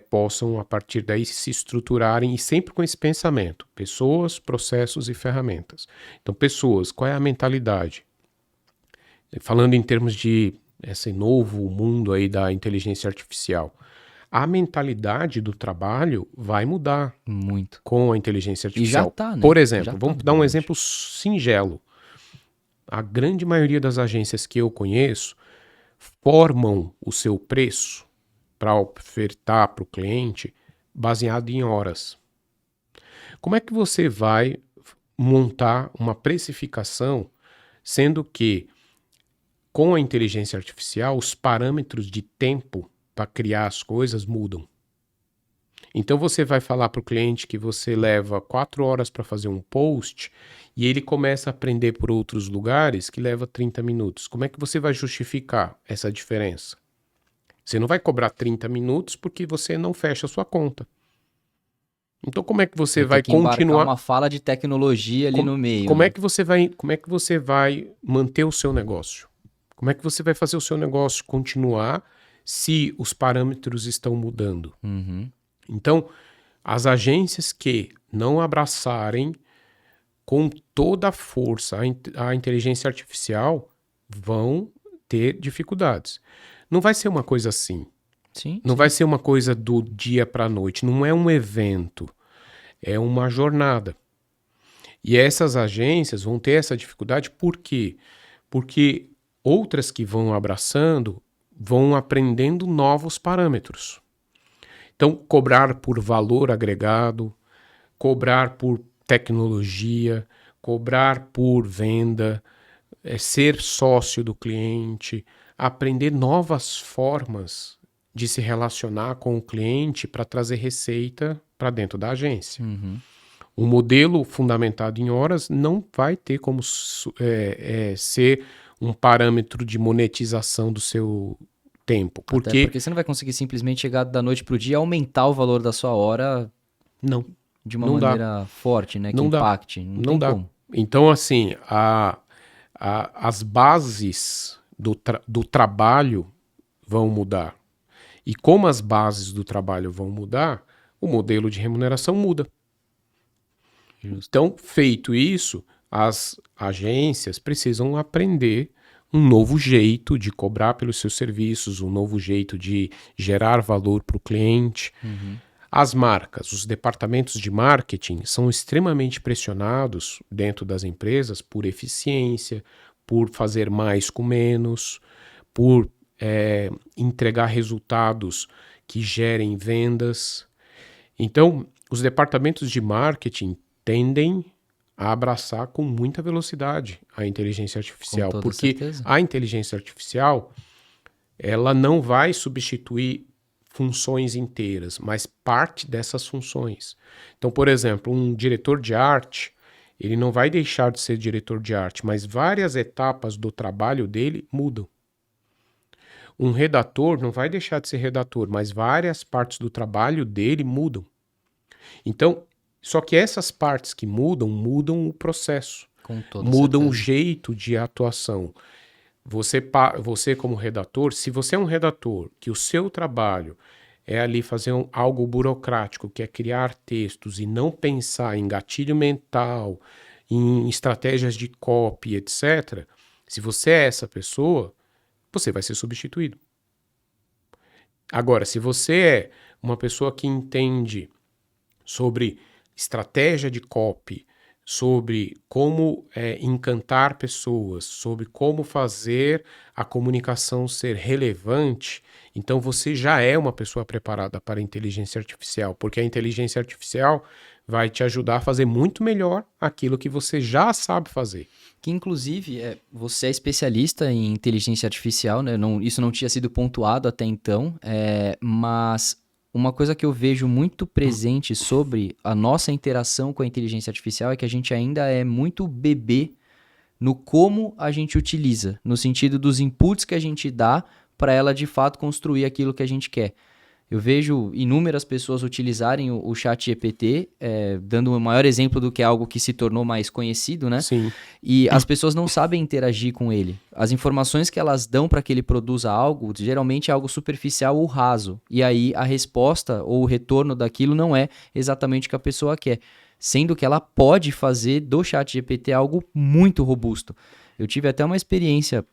possam, a partir daí, se estruturarem e sempre com esse pensamento: pessoas, processos e ferramentas. Então, pessoas, qual é a mentalidade? Falando em termos de esse novo mundo aí da inteligência artificial, a mentalidade do trabalho vai mudar Muito. com a inteligência artificial. E já tá, né? Por exemplo, Já vamos tá, dar um verdade. exemplo singelo. A grande maioria das agências que eu conheço formam o seu preço para ofertar para o cliente baseado em horas. Como é que você vai montar uma precificação, sendo que com a inteligência artificial os parâmetros de tempo para criar as coisas mudam? Então você vai falar para o cliente que você leva 4 horas para fazer um post e ele começa a aprender por outros lugares que leva 30 minutos. Como é que você vai justificar essa diferença? Você não vai cobrar 30 minutos porque você não fecha a sua conta. Então como é que você vai Tem que embarcar continuar? uma fala de tecnologia ali no meio. Como né? é que você vai manter o seu negócio? Como é que você vai fazer o seu negócio continuar se os parâmetros estão mudando? Então, as agências que não abraçarem com toda a força a inteligência artificial vão ter dificuldades. Não vai ser uma coisa assim. Sim, Não sim. vai ser uma coisa do dia para a noite. Não é um evento. É uma jornada. E essas agências vão ter essa dificuldade por quê? Porque outras que vão abraçando vão aprendendo novos parâmetros. Então, cobrar por valor agregado, cobrar por tecnologia, cobrar por venda, ser sócio do cliente, aprender novas formas de se relacionar com o cliente para trazer receita para dentro da agência. O modelo fundamentado em horas não vai ter como ser um parâmetro de monetização do seu tempo. Até porque você não vai conseguir simplesmente chegar da noite pro dia e aumentar o valor da sua hora não, de uma não dá. maneira forte, né? Que Não dá. impacte. Não Não tem dá. como. Então, assim, as bases do trabalho vão mudar. E como as bases do trabalho vão mudar, o modelo de remuneração muda. Então, feito isso, as agências precisam aprender um novo jeito de cobrar pelos seus serviços, um novo jeito de gerar valor para o cliente. As marcas, os departamentos de marketing são extremamente pressionados dentro das empresas por eficiência, por fazer mais com menos, por entregar resultados que gerem vendas. Então, os departamentos de marketing tendem a abraçar com muita velocidade a inteligência artificial, Com toda porque certeza. a inteligência artificial ela não vai substituir funções inteiras, mas parte dessas funções. Então, por exemplo, um diretor de arte, ele não vai deixar de ser diretor de arte, mas várias etapas do trabalho dele mudam. Um redator não vai deixar de ser redator, mas várias partes do trabalho dele mudam. Então, só que essas partes que mudam, mudam o processo, mudam o jeito de atuação. Você como redator, se você é um redator, que o seu trabalho é ali fazer algo burocrático, que é criar textos e não pensar em gatilho mental, em estratégias de copy, etc., se você é essa pessoa, você vai ser substituído. Agora, se você é uma pessoa que entende sobre estratégia de copy, sobre como encantar pessoas, sobre como fazer a comunicação ser relevante, então você já é uma pessoa preparada para a inteligência artificial, porque a inteligência artificial vai te ajudar a fazer muito melhor aquilo que você já sabe fazer. Que, inclusive, você é especialista em inteligência artificial, né? Isso não tinha sido pontuado até então, mas uma coisa que eu vejo muito presente sobre a nossa interação com a inteligência artificial é que a gente ainda é muito bebê no como a gente utiliza, no sentido dos inputs que a gente dá para ela, de fato, construir aquilo que a gente quer. Eu vejo inúmeras pessoas utilizarem o ChatGPT, dando o maior exemplo do que é algo que se tornou mais conhecido, né? Sim. E as pessoas não sabem interagir com ele. As informações que elas dão para que ele produza algo, geralmente é algo superficial ou raso. E aí a resposta ou o retorno daquilo não é exatamente o que a pessoa quer. Sendo que ela pode fazer do ChatGPT algo muito robusto. Eu tive até uma experiência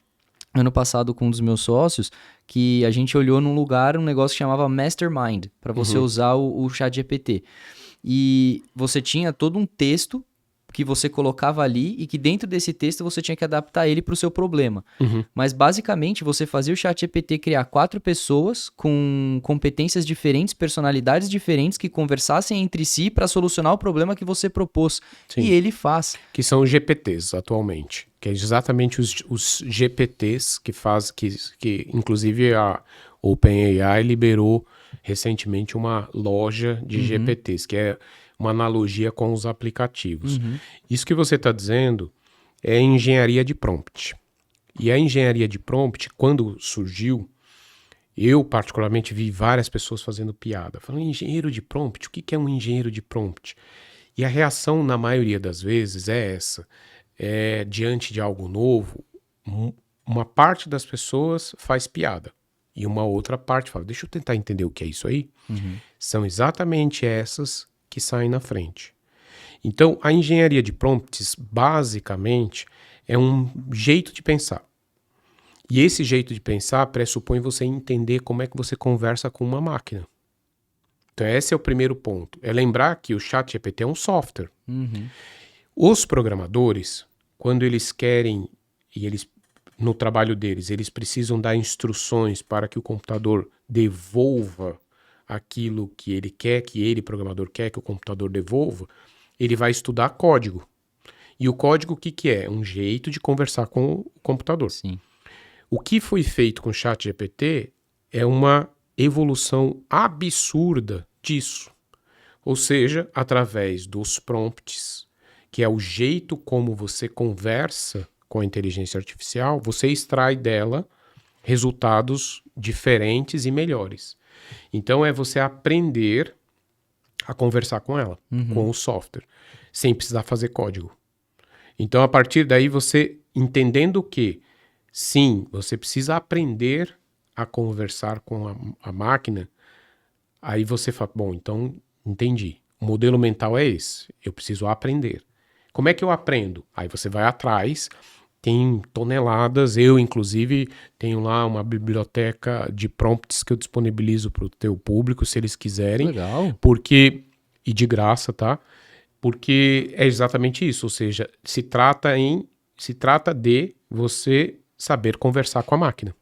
ano passado com um dos meus sócios, que a gente olhou num lugar, um negócio que chamava Mastermind, para você usar o ChatGPT. E você tinha todo um texto que você colocava ali e que dentro desse texto você tinha que adaptar ele para o seu problema. Mas basicamente você fazia o ChatGPT criar 4 pessoas com competências diferentes, personalidades diferentes, que conversassem entre si para solucionar o problema que você propôs. Sim. E ele faz. Que são os GPTs atualmente, que é exatamente os GPTs que inclusive a OpenAI liberou recentemente uma loja de GPTs, que é uma analogia com os aplicativos. Isso que você está dizendo é engenharia de prompt. E a engenharia de prompt, quando surgiu, eu particularmente vi várias pessoas fazendo piada, falando engenheiro de prompt, o que é um engenheiro de prompt? E a reação, na maioria das vezes, é essa. Diante de algo novo, uma parte das pessoas faz piada. E uma outra parte fala, deixa eu tentar entender o que é isso aí. São exatamente essas que saem na frente. Então, a engenharia de prompts, basicamente, é um jeito de pensar. E esse jeito de pensar pressupõe você entender como é que você conversa com uma máquina. Então, esse é o primeiro ponto. É lembrar que o ChatGPT é um software. Os programadores, quando eles querem, no trabalho deles, eles precisam dar instruções para que o computador devolva aquilo que ele quer, programador, quer que o computador devolva, ele vai estudar código. E o código, o que é? Um jeito de conversar com o computador. Sim. O que foi feito com o ChatGPT é uma evolução absurda disso. Ou seja, através dos prompts, que é o jeito como você conversa com a inteligência artificial, você extrai dela resultados diferentes e melhores. Então é você aprender a conversar com ela, com o software, sem precisar fazer código. Então a partir daí você entendendo que sim, você precisa aprender a conversar com a máquina, aí você fala, bom, então entendi. O modelo mental é esse, eu preciso aprender. Como é que eu aprendo? Aí você vai atrás, tem toneladas, eu inclusive tenho lá uma biblioteca de prompts que eu disponibilizo para o teu público, se eles quiserem. Legal. E de graça, tá? Porque é exatamente isso, ou seja, se trata de você saber conversar com a máquina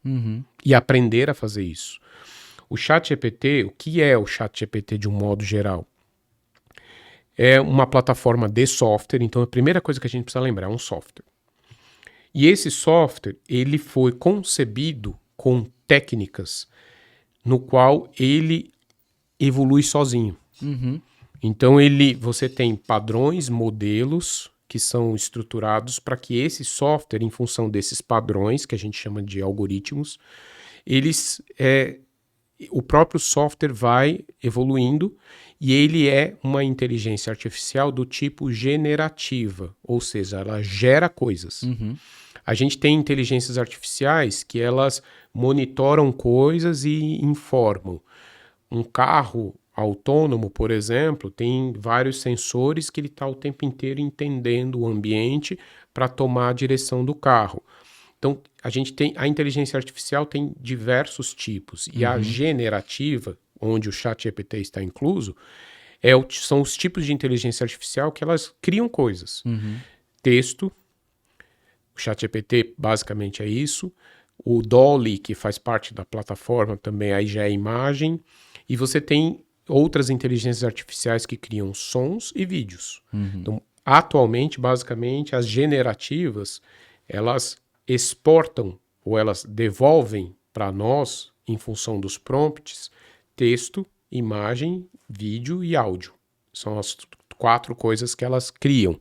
e aprender a fazer isso. O ChatGPT, o que é o ChatGPT de um modo geral? É uma plataforma de software, então a primeira coisa que a gente precisa lembrar é um software. E esse software, ele foi concebido com técnicas no qual ele evolui sozinho. Uhum. Então, você tem padrões, modelos que são estruturados para que esse software, em função desses padrões, que a gente chama de algoritmos, o próprio software vai evoluindo e ele é uma inteligência artificial do tipo generativa, ou seja, ela gera coisas. Uhum. A gente tem inteligências artificiais que elas monitoram coisas e informam. Um carro autônomo, por exemplo, tem vários sensores que ele está o tempo inteiro entendendo o ambiente para tomar a direção do carro. Então, a inteligência artificial tem diversos tipos. E a generativa, onde o ChatGPT está incluso, são os tipos de inteligência artificial que elas criam coisas. Texto, o ChatGPT basicamente é isso. O DALL-E, que faz parte da plataforma, também aí já é imagem. E você tem outras inteligências artificiais que criam sons e vídeos. Então, atualmente, basicamente, as generativas, elas exportam ou elas devolvem para nós, em função dos prompts, texto, imagem, vídeo e áudio. São as 4 coisas que elas criam,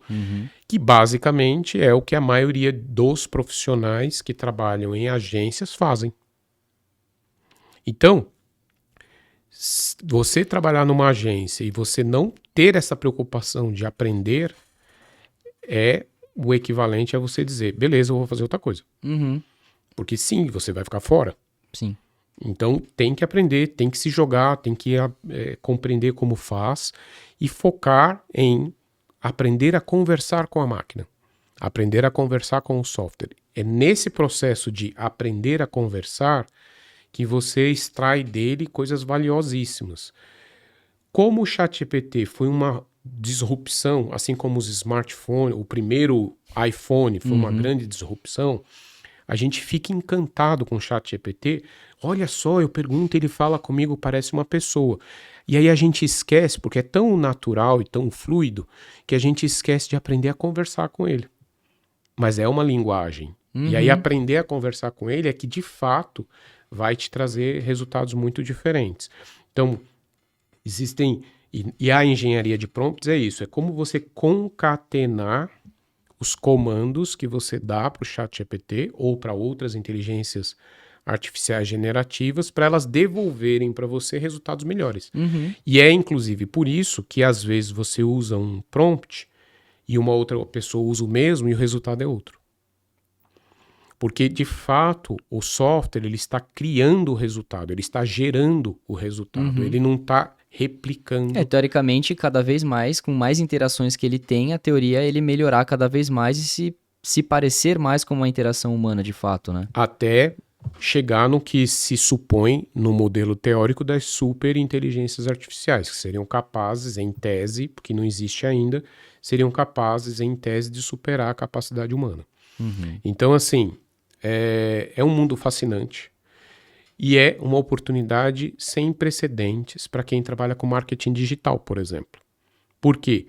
que basicamente é o que a maioria dos profissionais que trabalham em agências fazem. Então, você trabalhar numa agência e você não ter essa preocupação de aprender é o equivalente a você dizer, beleza, eu vou fazer outra coisa. Porque sim, você vai ficar fora. Sim. Então tem que aprender, tem que se jogar, tem que compreender como faz e focar em aprender a conversar com a máquina, aprender a conversar com o software. É nesse processo de aprender a conversar que você extrai dele coisas valiosíssimas. Como o ChatGPT foi uma disrupção, assim como os smartphones, o primeiro iPhone foi uma grande disrupção, a gente fica encantado com o ChatGPT. Olha só, eu pergunto, ele fala comigo, parece uma pessoa. E aí a gente esquece, porque é tão natural e tão fluido, que a gente esquece de aprender a conversar com ele. Mas é uma linguagem. E aí aprender a conversar com ele é que, de fato, vai te trazer resultados muito diferentes. Então, existem... E a engenharia de prompts é isso, é como você concatenar os comandos que você dá para o ChatGPT ou para outras inteligências artificiais generativas para elas devolverem para você resultados melhores. E é, inclusive, por isso que, às vezes, você usa um prompt e uma outra pessoa usa o mesmo e o resultado é outro. Porque, de fato, o software ele está criando o resultado, ele está gerando o resultado, ele não está replicando. Teoricamente, cada vez mais, com mais interações que ele tem, a teoria é ele melhorar cada vez mais e se parecer mais com uma interação humana, de fato, né? Até chegar no que se supõe no modelo teórico das superinteligências artificiais, que seriam capazes, em tese, porque não existe ainda, seriam capazes, em tese, de superar a capacidade humana. Então, assim, é um mundo fascinante e é uma oportunidade sem precedentes para quem trabalha com marketing digital, por exemplo. Por quê?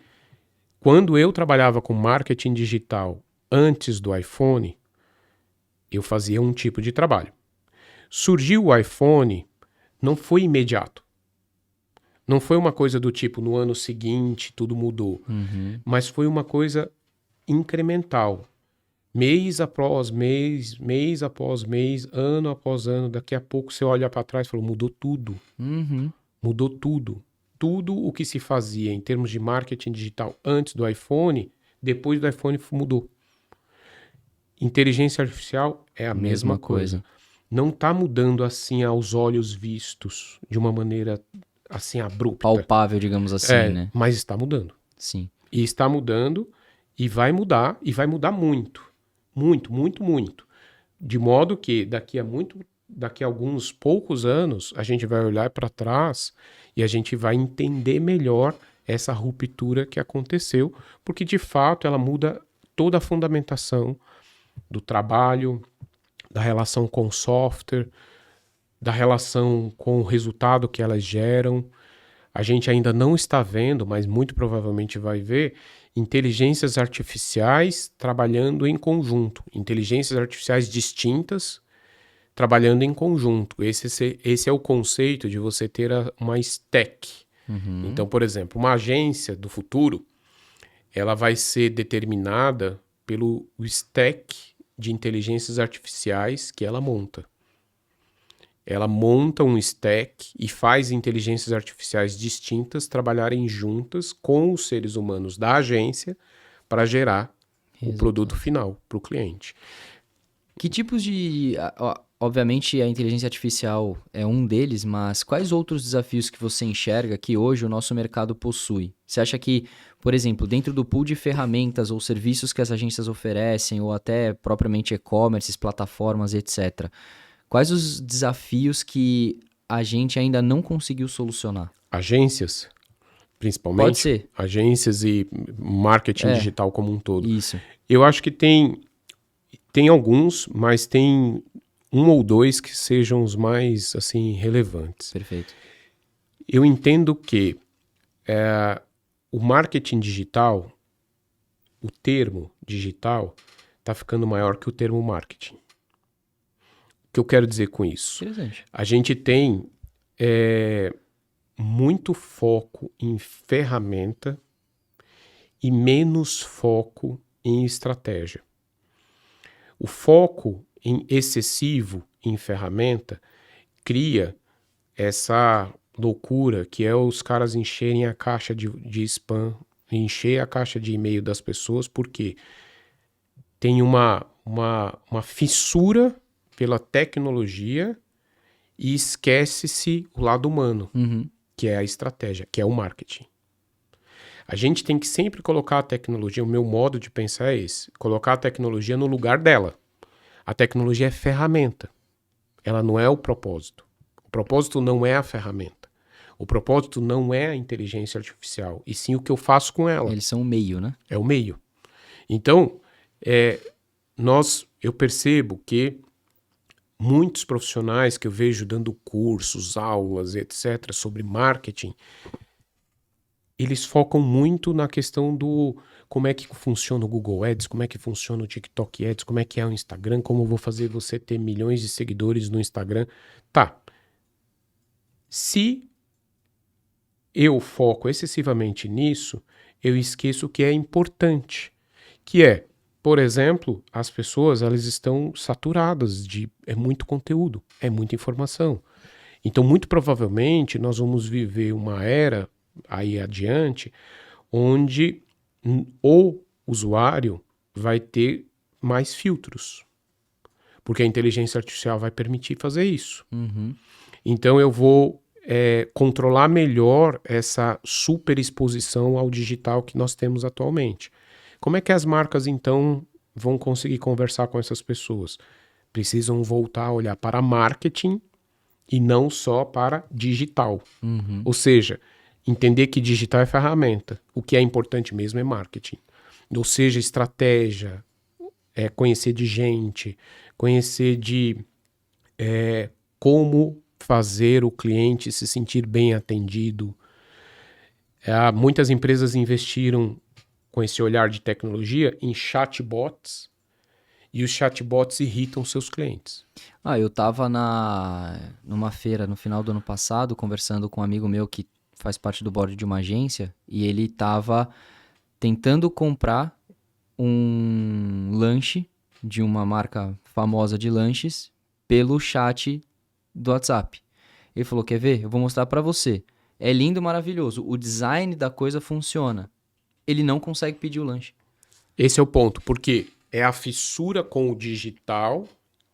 Quando eu trabalhava com marketing digital antes do iPhone, eu fazia um tipo de trabalho. Surgiu o iPhone, não foi imediato. Não foi uma coisa do tipo, no ano seguinte tudo mudou. Mas foi uma coisa incremental. Mês após mês, mês após mês, ano após ano, daqui a pouco você olha para trás e fala, mudou tudo. Mudou tudo. Tudo o que se fazia em termos de marketing digital antes do iPhone, depois do iPhone mudou. Inteligência artificial é a mesma coisa. Não está mudando assim aos olhos vistos, de uma maneira assim abrupta. Palpável, digamos assim, né? Mas está mudando. Sim. E está mudando e vai mudar muito. Muito, muito, muito. De modo que daqui a alguns poucos anos, a gente vai olhar para trás e a gente vai entender melhor essa ruptura que aconteceu, porque de fato ela muda toda a fundamentação do trabalho, da relação com o software, da relação com o resultado que elas geram. A gente ainda não está vendo, mas muito provavelmente vai ver, inteligências artificiais trabalhando em conjunto. Inteligências artificiais distintas trabalhando em conjunto. Esse é o conceito de você ter uma stack. Então, por exemplo, uma agência do futuro, ela vai ser determinada pelo stack de inteligências artificiais que ela monta. Ela monta um stack e faz inteligências artificiais distintas trabalharem juntas com os seres humanos da agência para gerar o produto final para o cliente. Que tipos de... Obviamente a inteligência artificial é um deles, mas quais outros desafios que você enxerga que hoje o nosso mercado possui? Você acha que, por exemplo, dentro do pool de ferramentas ou serviços que as agências oferecem, ou até propriamente e-commerce, plataformas, etc., quais os desafios que a gente ainda não conseguiu solucionar? Agências, principalmente. Pode ser. Agências e marketing digital como um todo. Isso. Eu acho que tem alguns, mas tem um ou dois que sejam os mais assim relevantes. Perfeito. Eu entendo que o marketing digital, o termo digital, está ficando maior que o termo marketing. O que eu quero dizer com isso? Interessante. A gente tem muito foco em ferramenta e menos foco em estratégia. O foco excessivo em ferramenta cria essa loucura que é os caras encherem a caixa de spam, encher a caixa de e-mail das pessoas, porque tem uma fissura pela tecnologia e esquece-se o lado humano, que é a estratégia, que é o marketing. A gente tem que sempre colocar a tecnologia, o meu modo de pensar é esse, colocar a tecnologia no lugar dela. A tecnologia é ferramenta, ela não é o propósito. O propósito não é a ferramenta. O propósito não é a inteligência artificial, e sim o que eu faço com ela. Eles são o meio, né? É o meio. Então, eu percebo que muitos profissionais que eu vejo dando cursos, aulas, etc., sobre marketing, eles focam muito na questão do como é que funciona o Google Ads, como é que funciona o TikTok Ads, como é que é o Instagram, como eu vou fazer você ter milhões de seguidores no Instagram. Tá. Se eu foco excessivamente nisso, eu esqueço o que é importante, que é, por exemplo, as pessoas elas estão saturadas de muito conteúdo, é muita informação. Então, muito provavelmente, nós vamos viver uma era aí adiante onde o usuário vai ter mais filtros, porque a inteligência artificial vai permitir fazer isso. Então, eu vou controlar melhor essa superexposição ao digital que nós temos atualmente. Como é que as marcas, então, vão conseguir conversar com essas pessoas? Precisam voltar a olhar para marketing e não só para digital. Ou seja, entender que digital é ferramenta. O que é importante mesmo é marketing. Ou seja, estratégia, conhecer de gente, conhecer de como fazer o cliente se sentir bem atendido. Muitas empresas investiram com esse olhar de tecnologia em chatbots e os chatbots irritam seus clientes. Eu estava numa feira no final do ano passado conversando com um amigo meu que faz parte do board de uma agência e ele estava tentando comprar um lanche de uma marca famosa de lanches pelo chat do WhatsApp. Ele falou, quer ver? Eu vou mostrar para você. É lindo, maravilhoso. O design da coisa funciona. Ele não consegue pedir o lanche. Esse é o ponto, porque é a fissura com o digital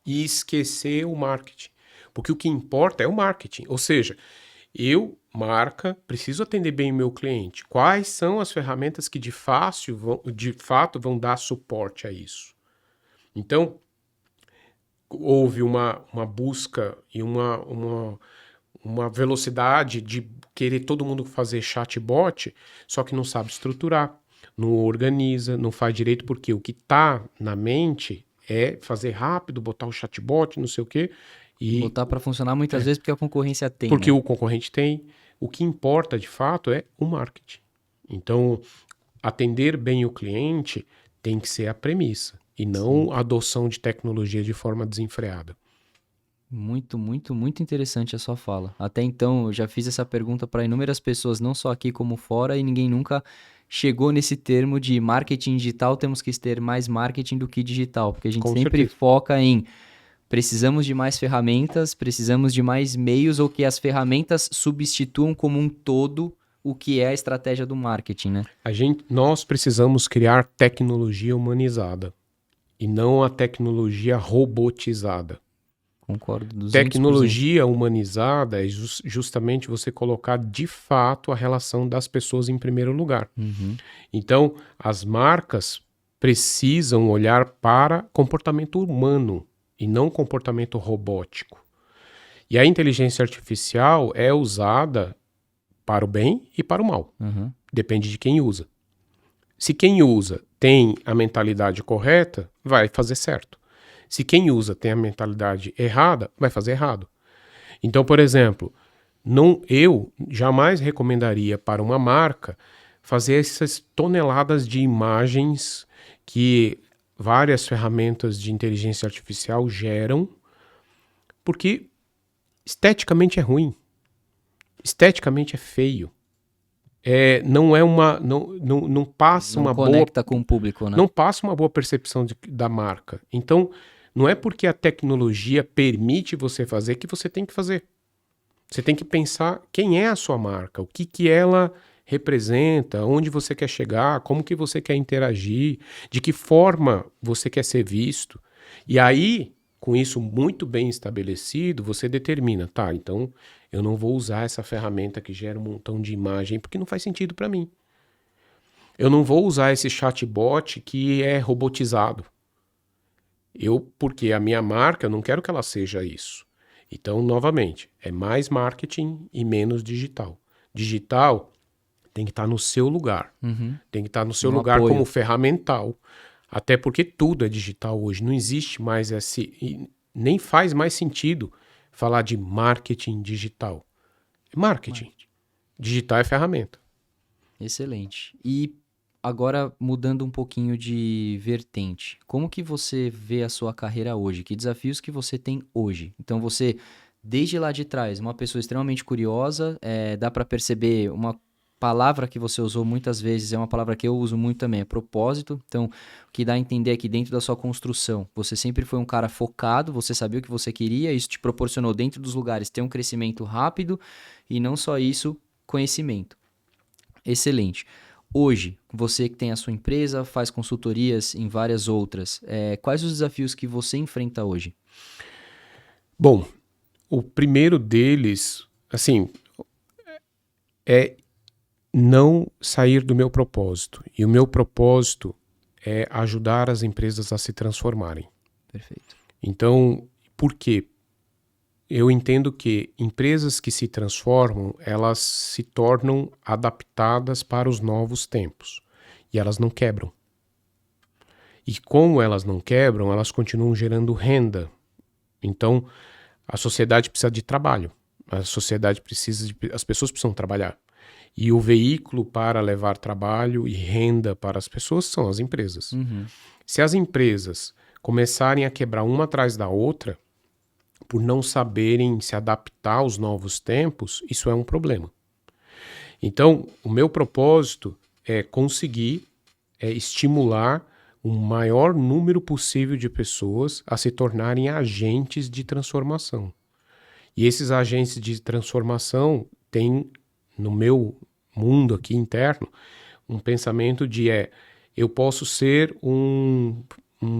e esquecer o marketing. Porque o que importa é o marketing. Ou seja, eu, marca, preciso atender bem o meu cliente. Quais são as ferramentas que de fato vão dar suporte a isso? Então, houve uma busca e uma velocidade de querer todo mundo fazer chatbot, só que não sabe estruturar, não organiza, não faz direito, porque o que está na mente é fazer rápido, botar o chatbot, não sei o quê. E botar para funcionar muitas vezes porque a concorrência tem. Porque né? o concorrente tem. O que importa, de fato, é o marketing. Então, atender bem o cliente tem que ser a premissa, e não a adoção de tecnologia de forma desenfreada. Muito, muito, muito interessante a sua fala. Até então, eu já fiz essa pergunta para inúmeras pessoas, não só aqui como fora, e ninguém nunca chegou nesse termo de marketing digital, temos que ter mais marketing do que digital, porque a gente Com sempre certeza. foca em precisamos de mais ferramentas, precisamos de mais meios, ou que as ferramentas substituam como um todo o que é a estratégia do marketing, né? Nós precisamos criar tecnologia humanizada e não a tecnologia robotizada. Concordo 200%. Tecnologia humanizada é justamente você colocar de fato a relação das pessoas em primeiro lugar. Uhum. Então, as marcas precisam olhar para comportamento humano e não comportamento robótico. E a inteligência artificial é usada para o bem e para o mal. Uhum. Depende de quem usa. Se quem usa tem a mentalidade correta, vai fazer certo. Se quem usa tem a mentalidade errada, vai fazer errado. Então, por exemplo, eu jamais recomendaria para uma marca fazer essas toneladas de imagens que várias ferramentas de inteligência artificial geram, porque esteticamente é ruim, esteticamente é feio. Não passa Não uma conecta com o público, né? não passa uma boa percepção da marca. Então, não é porque a tecnologia permite você fazer que você tem que fazer. Você tem que pensar quem é a sua marca, o que ela representa, onde você quer chegar, como que você quer interagir, de que forma você quer ser visto. E aí, com isso muito bem estabelecido, você determina, tá, então eu não vou usar essa ferramenta que gera um montão de imagem porque não faz sentido para mim. Eu não vou usar esse chatbot que é robotizado. Porque a minha marca, eu não quero que ela seja isso. Então, novamente, é mais marketing e menos digital. Digital tem que estar no seu lugar. Uhum. Tem que estar no seu Um lugar apoio. como ferramental. Até porque tudo é digital hoje. Não existe mais e nem faz mais sentido falar de marketing digital. Marketing. Digital é ferramenta. Excelente. E agora, mudando um pouquinho de vertente, como que você vê a sua carreira hoje? Que desafios que você tem hoje? Então, você, desde lá de trás, uma pessoa extremamente curiosa, dá para perceber uma palavra que você usou muitas vezes, é uma palavra que eu uso muito também, é propósito. Então, o que dá a entender é que dentro da sua construção, você sempre foi um cara focado, você sabia o que você queria, isso te proporcionou dentro dos lugares ter um crescimento rápido e não só isso, conhecimento. Excelente. Hoje, você que tem a sua empresa, faz consultorias em várias outras, quais os desafios que você enfrenta hoje? Bom, o primeiro deles, assim, é não sair do meu propósito. E o meu propósito é ajudar as empresas a se transformarem. Perfeito. Então, por quê? Eu entendo que empresas que se transformam, elas se tornam adaptadas para os novos tempos. E elas não quebram. E como elas não quebram, elas continuam gerando renda. Então, a sociedade precisa de trabalho. As pessoas precisam trabalhar. E o veículo para levar trabalho e renda para as pessoas são as empresas. Uhum. Se as empresas começarem a quebrar uma atrás da outra, por não saberem se adaptar aos novos tempos, isso é um problema. Então, o meu propósito é conseguir estimular o maior número possível de pessoas a se tornarem agentes de transformação. E esses agentes de transformação têm, no meu mundo aqui interno, um pensamento de eu posso ser um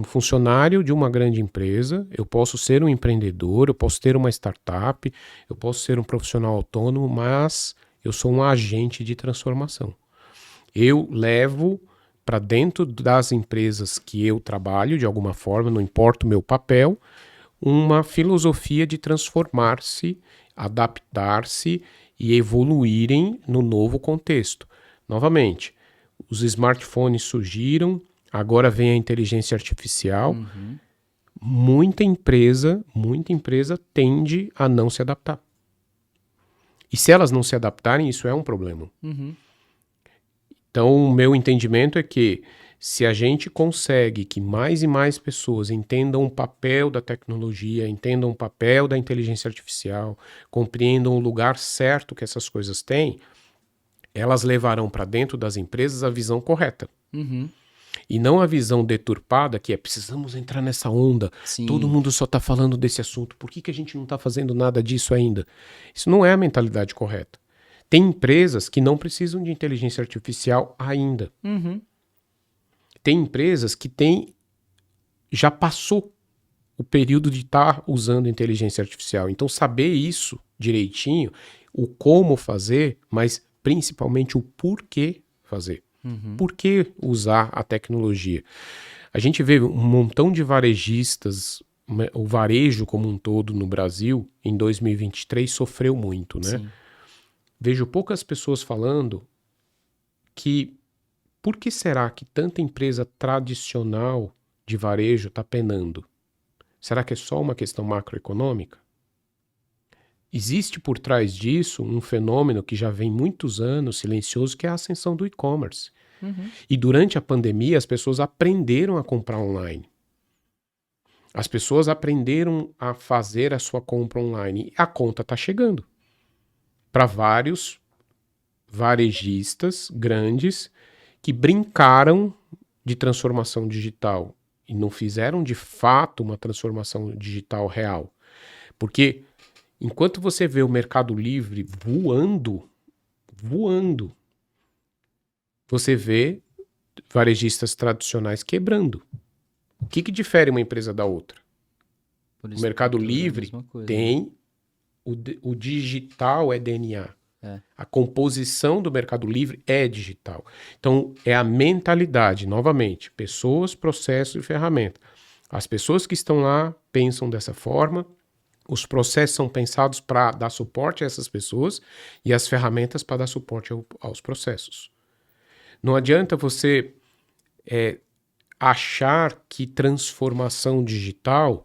funcionário de uma grande empresa, eu posso ser um empreendedor, eu posso ter uma startup, eu posso ser um profissional autônomo, mas eu sou um agente de transformação. Eu levo para dentro das empresas que eu trabalho, de alguma forma, não importa o meu papel, uma filosofia de transformar-se, adaptar-se e evoluírem no novo contexto. Novamente, os smartphones surgiram, agora vem a inteligência artificial. Uhum. Muita empresa tende a não se adaptar. E se elas não se adaptarem, isso é um problema. Uhum. Então, o meu entendimento é que Se a gente consegue que mais e mais pessoas entendam o papel da tecnologia, entendam o papel da inteligência artificial, compreendam o lugar certo que essas coisas têm, elas levarão para dentro das empresas a visão correta. Uhum. E não a visão deturpada que é precisamos entrar nessa onda, Sim. todo mundo só está falando desse assunto, por que a gente não está fazendo nada disso ainda? Isso não é a mentalidade correta. Tem empresas que não precisam de inteligência artificial ainda. Uhum. Tem empresas que já passou o período de estar usando inteligência artificial. Então, saber isso direitinho, o como fazer, mas principalmente o porquê fazer. Uhum. Por que usar a tecnologia? A gente vê um montão de varejistas, o varejo como um todo no Brasil, em 2023, sofreu muito, né? Sim. Vejo poucas pessoas falando que por que será que tanta empresa tradicional de varejo está penando? Será que é só uma questão macroeconômica? Existe por trás disso um fenômeno que já vem muitos anos silencioso, que é a ascensão do e-commerce. Uhum. E durante a pandemia as pessoas aprenderam a comprar online. As pessoas aprenderam a fazer a sua compra online. E a conta está chegando para vários varejistas grandes que brincaram de transformação digital e não fizeram de fato uma transformação digital real. Porque enquanto você vê o Mercado Livre voando, você vê varejistas tradicionais quebrando. O que difere uma empresa da outra? Por O isso Mercado tudo é a Livre mesma coisa, né? tem o digital é DNA. É. A composição do Mercado Livre é digital. Então, é a mentalidade, novamente, pessoas, processos e ferramenta. As pessoas que estão lá pensam dessa forma, os processos são pensados para dar suporte a essas pessoas e as ferramentas para dar suporte aos processos. Não adianta você achar que transformação digital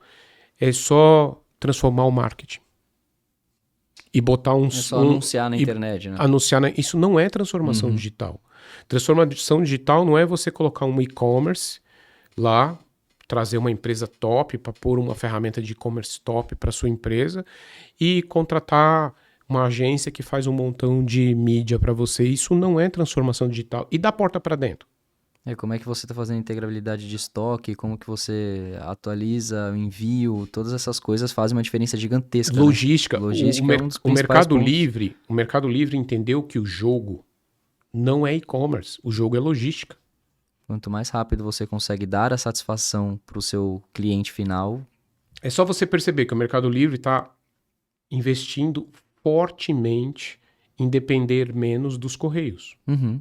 é só transformar o marketing. E botar É só anunciar na internet, né? Isso não é transformação digital. Transformação digital não é você colocar um e-commerce lá, trazer uma empresa top para pôr uma ferramenta de e-commerce top para sua empresa e contratar uma agência que faz um montão de mídia para você. Isso não é transformação digital. E da porta para dentro. Como é que você está fazendo integrabilidade de estoque, como que você atualiza o envio, todas essas coisas fazem uma diferença gigantesca. Logística. Né? Logística é um dos o principais Mercado Livre entendeu que o jogo não é e-commerce, o jogo é logística. Quanto mais rápido você consegue dar a satisfação para o seu cliente final... É só você perceber que o Mercado Livre está investindo fortemente em depender menos dos correios. Uhum.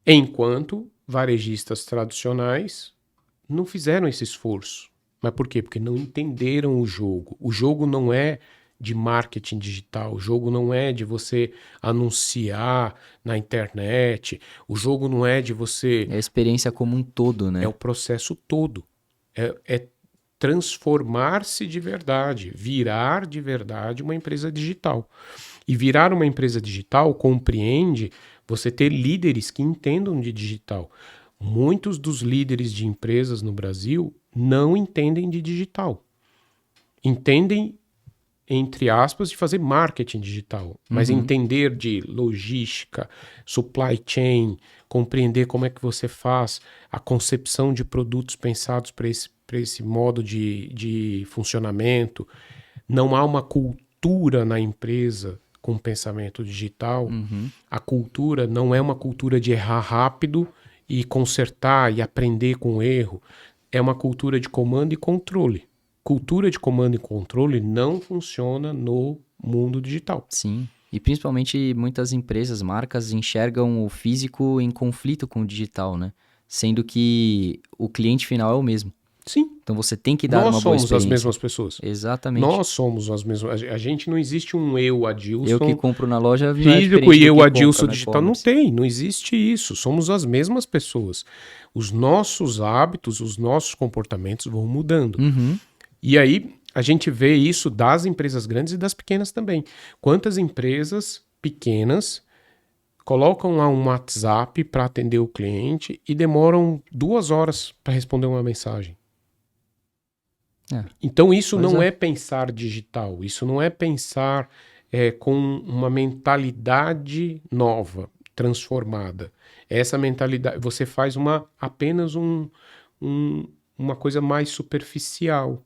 Enquanto varejistas tradicionais não fizeram esse esforço. Mas por quê? Porque não entenderam o jogo. O jogo não é de marketing digital, o jogo não é de você anunciar na internet, o jogo não é de você... É a experiência como um todo, né? É o processo todo. É transformar-se de verdade, virar de verdade uma empresa digital. E virar uma empresa digital compreende você ter líderes que entendam de digital. Muitos dos líderes de empresas no Brasil não entendem de digital. Entendem, entre aspas, de fazer marketing digital, mas entender de logística, supply chain, compreender como é que você faz a concepção de produtos pensados para esse modo de funcionamento. Não há uma cultura na empresa com pensamento digital. A cultura não é uma cultura de errar rápido e consertar e aprender com o erro. É uma cultura de comando e controle. Cultura de comando e controle não funciona no mundo digital. Sim, e principalmente muitas empresas, marcas enxergam o físico em conflito com o digital, né? Sendo que o cliente final é o mesmo. Sim. Então você tem que dar uma boa Nós somos experiência. as mesmas pessoas. Exatamente. Nós somos as mesmas. A gente não existe um eu, Adilson. Eu que compro na loja físico e eu, Adilson digital. Não tem, não existe isso. Somos as mesmas pessoas. Os nossos hábitos, os nossos comportamentos vão mudando. E aí a gente vê isso das empresas grandes e das pequenas também. Quantas empresas pequenas colocam lá um WhatsApp para atender o cliente e demoram 2 horas para responder uma mensagem. Então isso não é pensar digital, isso não é pensar com uma mentalidade nova, transformada. Essa mentalidade, você faz apenas uma coisa mais superficial.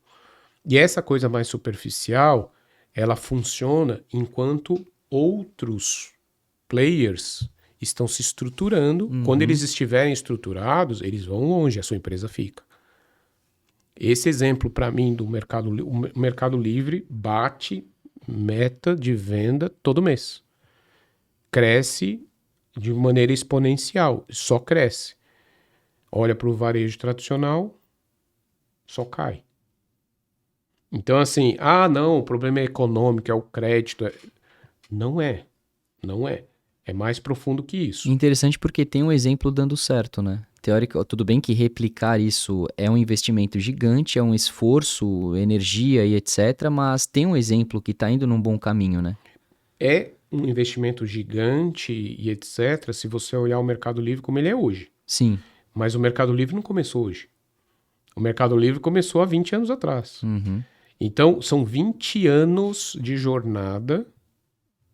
E essa coisa mais superficial, ela funciona enquanto outros players estão se estruturando. Quando eles estiverem estruturados, eles vão longe, a sua empresa fica. Esse exemplo, para mim, do o Mercado Livre bate meta de venda todo mês. Cresce de maneira exponencial, só cresce. Olha para o varejo tradicional, só cai. Então, assim, não, o problema é econômico, é o crédito. Não é. É mais profundo que isso. Interessante porque tem um exemplo dando certo, né? Teórico, tudo bem que replicar isso é um investimento gigante, é um esforço, energia e etc., mas tem um exemplo que está indo num bom caminho, né? É um investimento gigante e etc., se você olhar o Mercado Livre como ele é hoje. Sim. Mas o Mercado Livre não começou hoje. O Mercado Livre começou há 20 anos atrás. Então, são 20 anos de jornada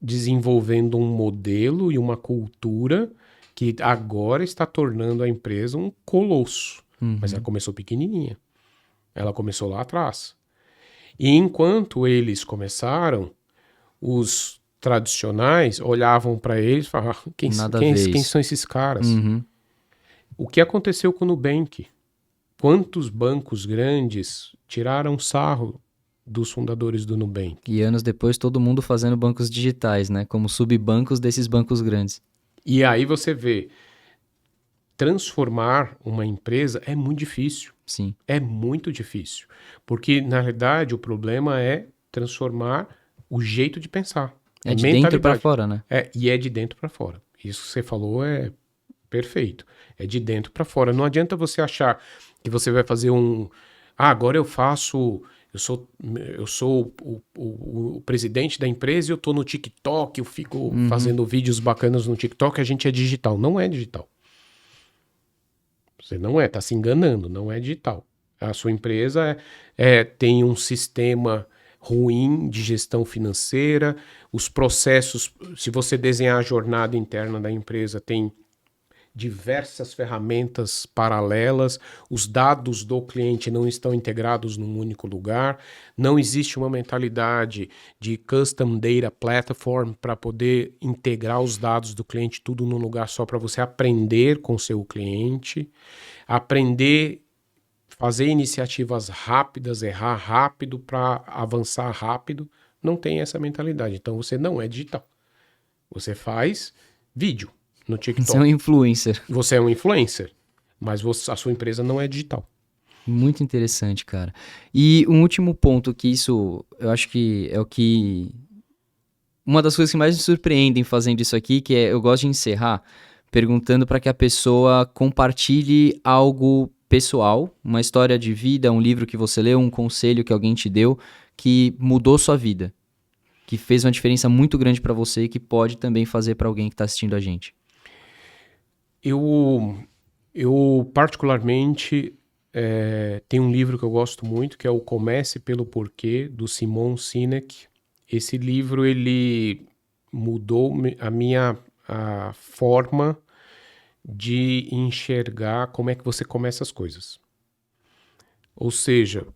desenvolvendo um modelo e uma cultura que agora está tornando a empresa um colosso. Mas ela começou pequenininha. Ela começou lá atrás. E enquanto eles começaram, os tradicionais olhavam para eles e falavam, quem são esses caras? O que aconteceu com o Nubank? Quantos bancos grandes tiraram sarro dos fundadores do Nubank? E anos depois todo mundo fazendo bancos digitais, né? Como subbancos desses bancos grandes. E aí você vê, transformar uma empresa é muito difícil. Sim. É muito difícil. Porque, na realidade, o problema é transformar o jeito de pensar. É de dentro para fora, né? E é de dentro para fora. Isso que você falou é perfeito. É de dentro para fora. Não adianta você achar que você vai fazer agora eu sou o presidente da empresa e eu tô no TikTok, eu fico fazendo vídeos bacanas no TikTok, a gente é digital. Não é digital. Você não tá se enganando, não é digital. A sua empresa tem um sistema ruim de gestão financeira, os processos, se você desenhar a jornada interna da empresa, tem diversas ferramentas paralelas, os dados do cliente não estão integrados num único lugar, não existe uma mentalidade de custom data platform para poder integrar os dados do cliente tudo num lugar só para você aprender com o seu cliente, aprender, fazer iniciativas rápidas, errar rápido para avançar rápido, não tem essa mentalidade. Então você não é digital. Você faz vídeo no TikTok. Você é um influencer. Você é um influencer, mas a sua empresa não é digital. Muito interessante, cara. E um último ponto que isso, eu acho que é o que... Uma das coisas que mais me surpreendem fazendo isso aqui, que é, eu gosto de encerrar perguntando para que a pessoa compartilhe algo pessoal, uma história de vida, um livro que você leu, um conselho que alguém te deu, que mudou sua vida, que fez uma diferença muito grande para você e que pode também fazer para alguém que está assistindo a gente. Eu particularmente, tenho um livro que eu gosto muito, que é o Comece pelo Porquê, do Simon Sinek. Esse livro, ele mudou a minha forma de enxergar como é que você começa as coisas. Ou seja,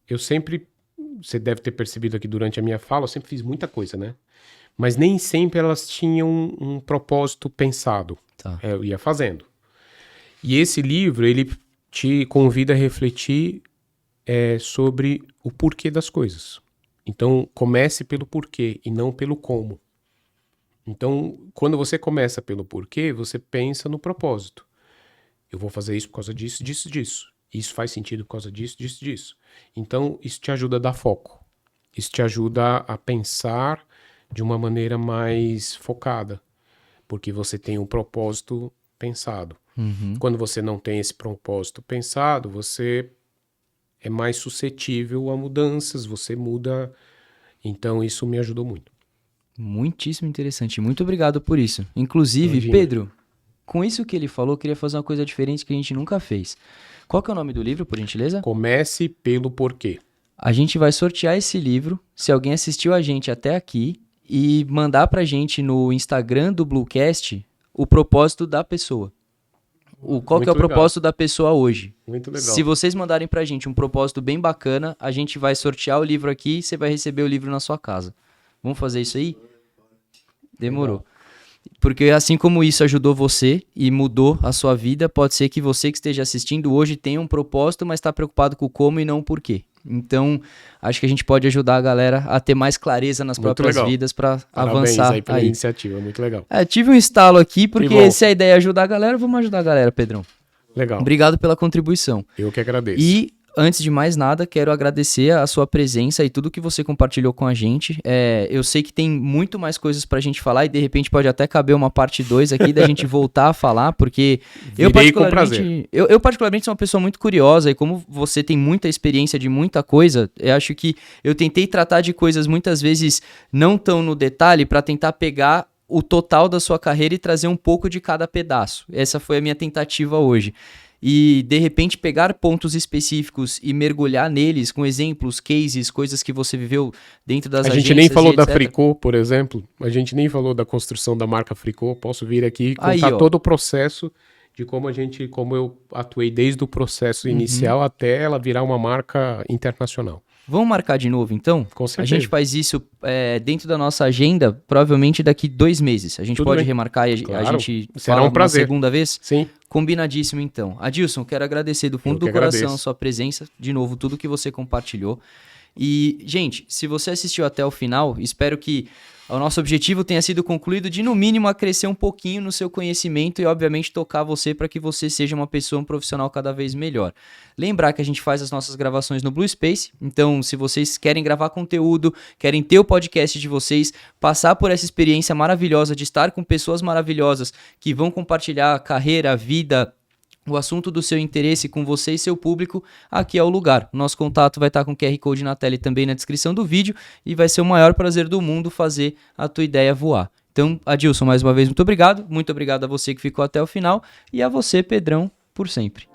você deve ter percebido aqui durante a minha fala, eu sempre fiz muita coisa, né? Mas nem sempre elas tinham um propósito pensado. Tá. Eu ia fazendo. E esse livro, ele te convida a refletir sobre o porquê das coisas. Então, comece pelo porquê e não pelo como. Então, quando você começa pelo porquê, você pensa no propósito. Eu vou fazer isso por causa disso, disso, disso. Isso faz sentido por causa disso, disso, disso. Então, isso te ajuda a dar foco. Isso te ajuda a pensar de uma maneira mais focada. Porque você tem um propósito pensado. Quando você não tem esse propósito pensado, você é mais suscetível a mudanças, você muda. Então, isso me ajudou muito. Muitíssimo interessante. Muito obrigado por isso. Inclusive, Imagina. Pedro, com isso que ele falou, eu queria fazer uma coisa diferente que a gente nunca fez. Qual que é o nome do livro, por gentileza? Comece pelo porquê. A gente vai sortear esse livro, se alguém assistiu a gente até aqui, e mandar pra gente no Instagram do Bluecast o propósito da pessoa. Qual que é o legal. propósito da pessoa hoje? Muito legal. Se vocês mandarem pra gente um propósito bem bacana, a gente vai sortear o livro aqui e você vai receber o livro na sua casa. Vamos fazer isso aí? Demorou. Legal. Porque assim como isso ajudou você e mudou a sua vida, pode ser que você que esteja assistindo hoje tenha um propósito, mas está preocupado com o como e não o porquê. Então, acho que a gente pode ajudar a galera a ter mais clareza nas Muito próprias legal. vidas para Parabéns avançar aí pela aí. iniciativa, muito legal. Tive um estalo aqui, porque bom. se a ideia é ajudar a galera, vamos ajudar a galera, Pedrão. Legal. Obrigado pela contribuição. Eu que agradeço. E, antes de mais nada, quero agradecer a sua presença e tudo que você compartilhou com a gente. Eu sei que tem muito mais coisas pra gente falar e, de repente, pode até caber uma parte 2 aqui da gente voltar a falar, porque Virei com prazer. eu particularmente sou uma pessoa muito curiosa e como você tem muita experiência de muita coisa, eu acho que eu tentei tratar de coisas muitas vezes não tão no detalhe pra tentar pegar o total da sua carreira e trazer um pouco de cada pedaço. Essa foi a minha tentativa hoje. E, de repente, pegar pontos específicos e mergulhar neles com exemplos, cases, coisas que você viveu dentro das agências. A gente nem falou e da etc. Fricô, por exemplo. A gente nem falou da construção da marca Fricô. Posso vir aqui e Aí, contar ó. todo o processo de como eu atuei desde o processo inicial até ela virar uma marca internacional. Vamos marcar de novo, então? Com A certeza. gente faz isso dentro da nossa agenda, provavelmente daqui 2 meses. A gente Tudo pode bem. remarcar e a Claro. gente Será fala um prazer. uma segunda vez? Sim, Combinadíssimo, então. Adilson, quero agradecer do fundo Eu que do coração agradeço. a sua presença, de novo, tudo que você compartilhou. E, gente, se você assistiu até o final, espero que o nosso objetivo tenha sido concluído de, no mínimo, acrescer um pouquinho no seu conhecimento e, obviamente, tocar você para que você seja uma pessoa, um profissional cada vez melhor. Lembrar que a gente faz as nossas gravações no Blue Space, então se vocês querem gravar conteúdo, querem ter o podcast de vocês, passar por essa experiência maravilhosa de estar com pessoas maravilhosas que vão compartilhar a carreira, a vida, o assunto do seu interesse com você e seu público, aqui é o lugar. O nosso contato vai estar com o QR Code na tela e também na descrição do vídeo e vai ser o maior prazer do mundo fazer a tua ideia voar. Então, Adilson, mais uma vez, muito obrigado. Muito obrigado a você que ficou até o final e a você, Pedrão, por sempre.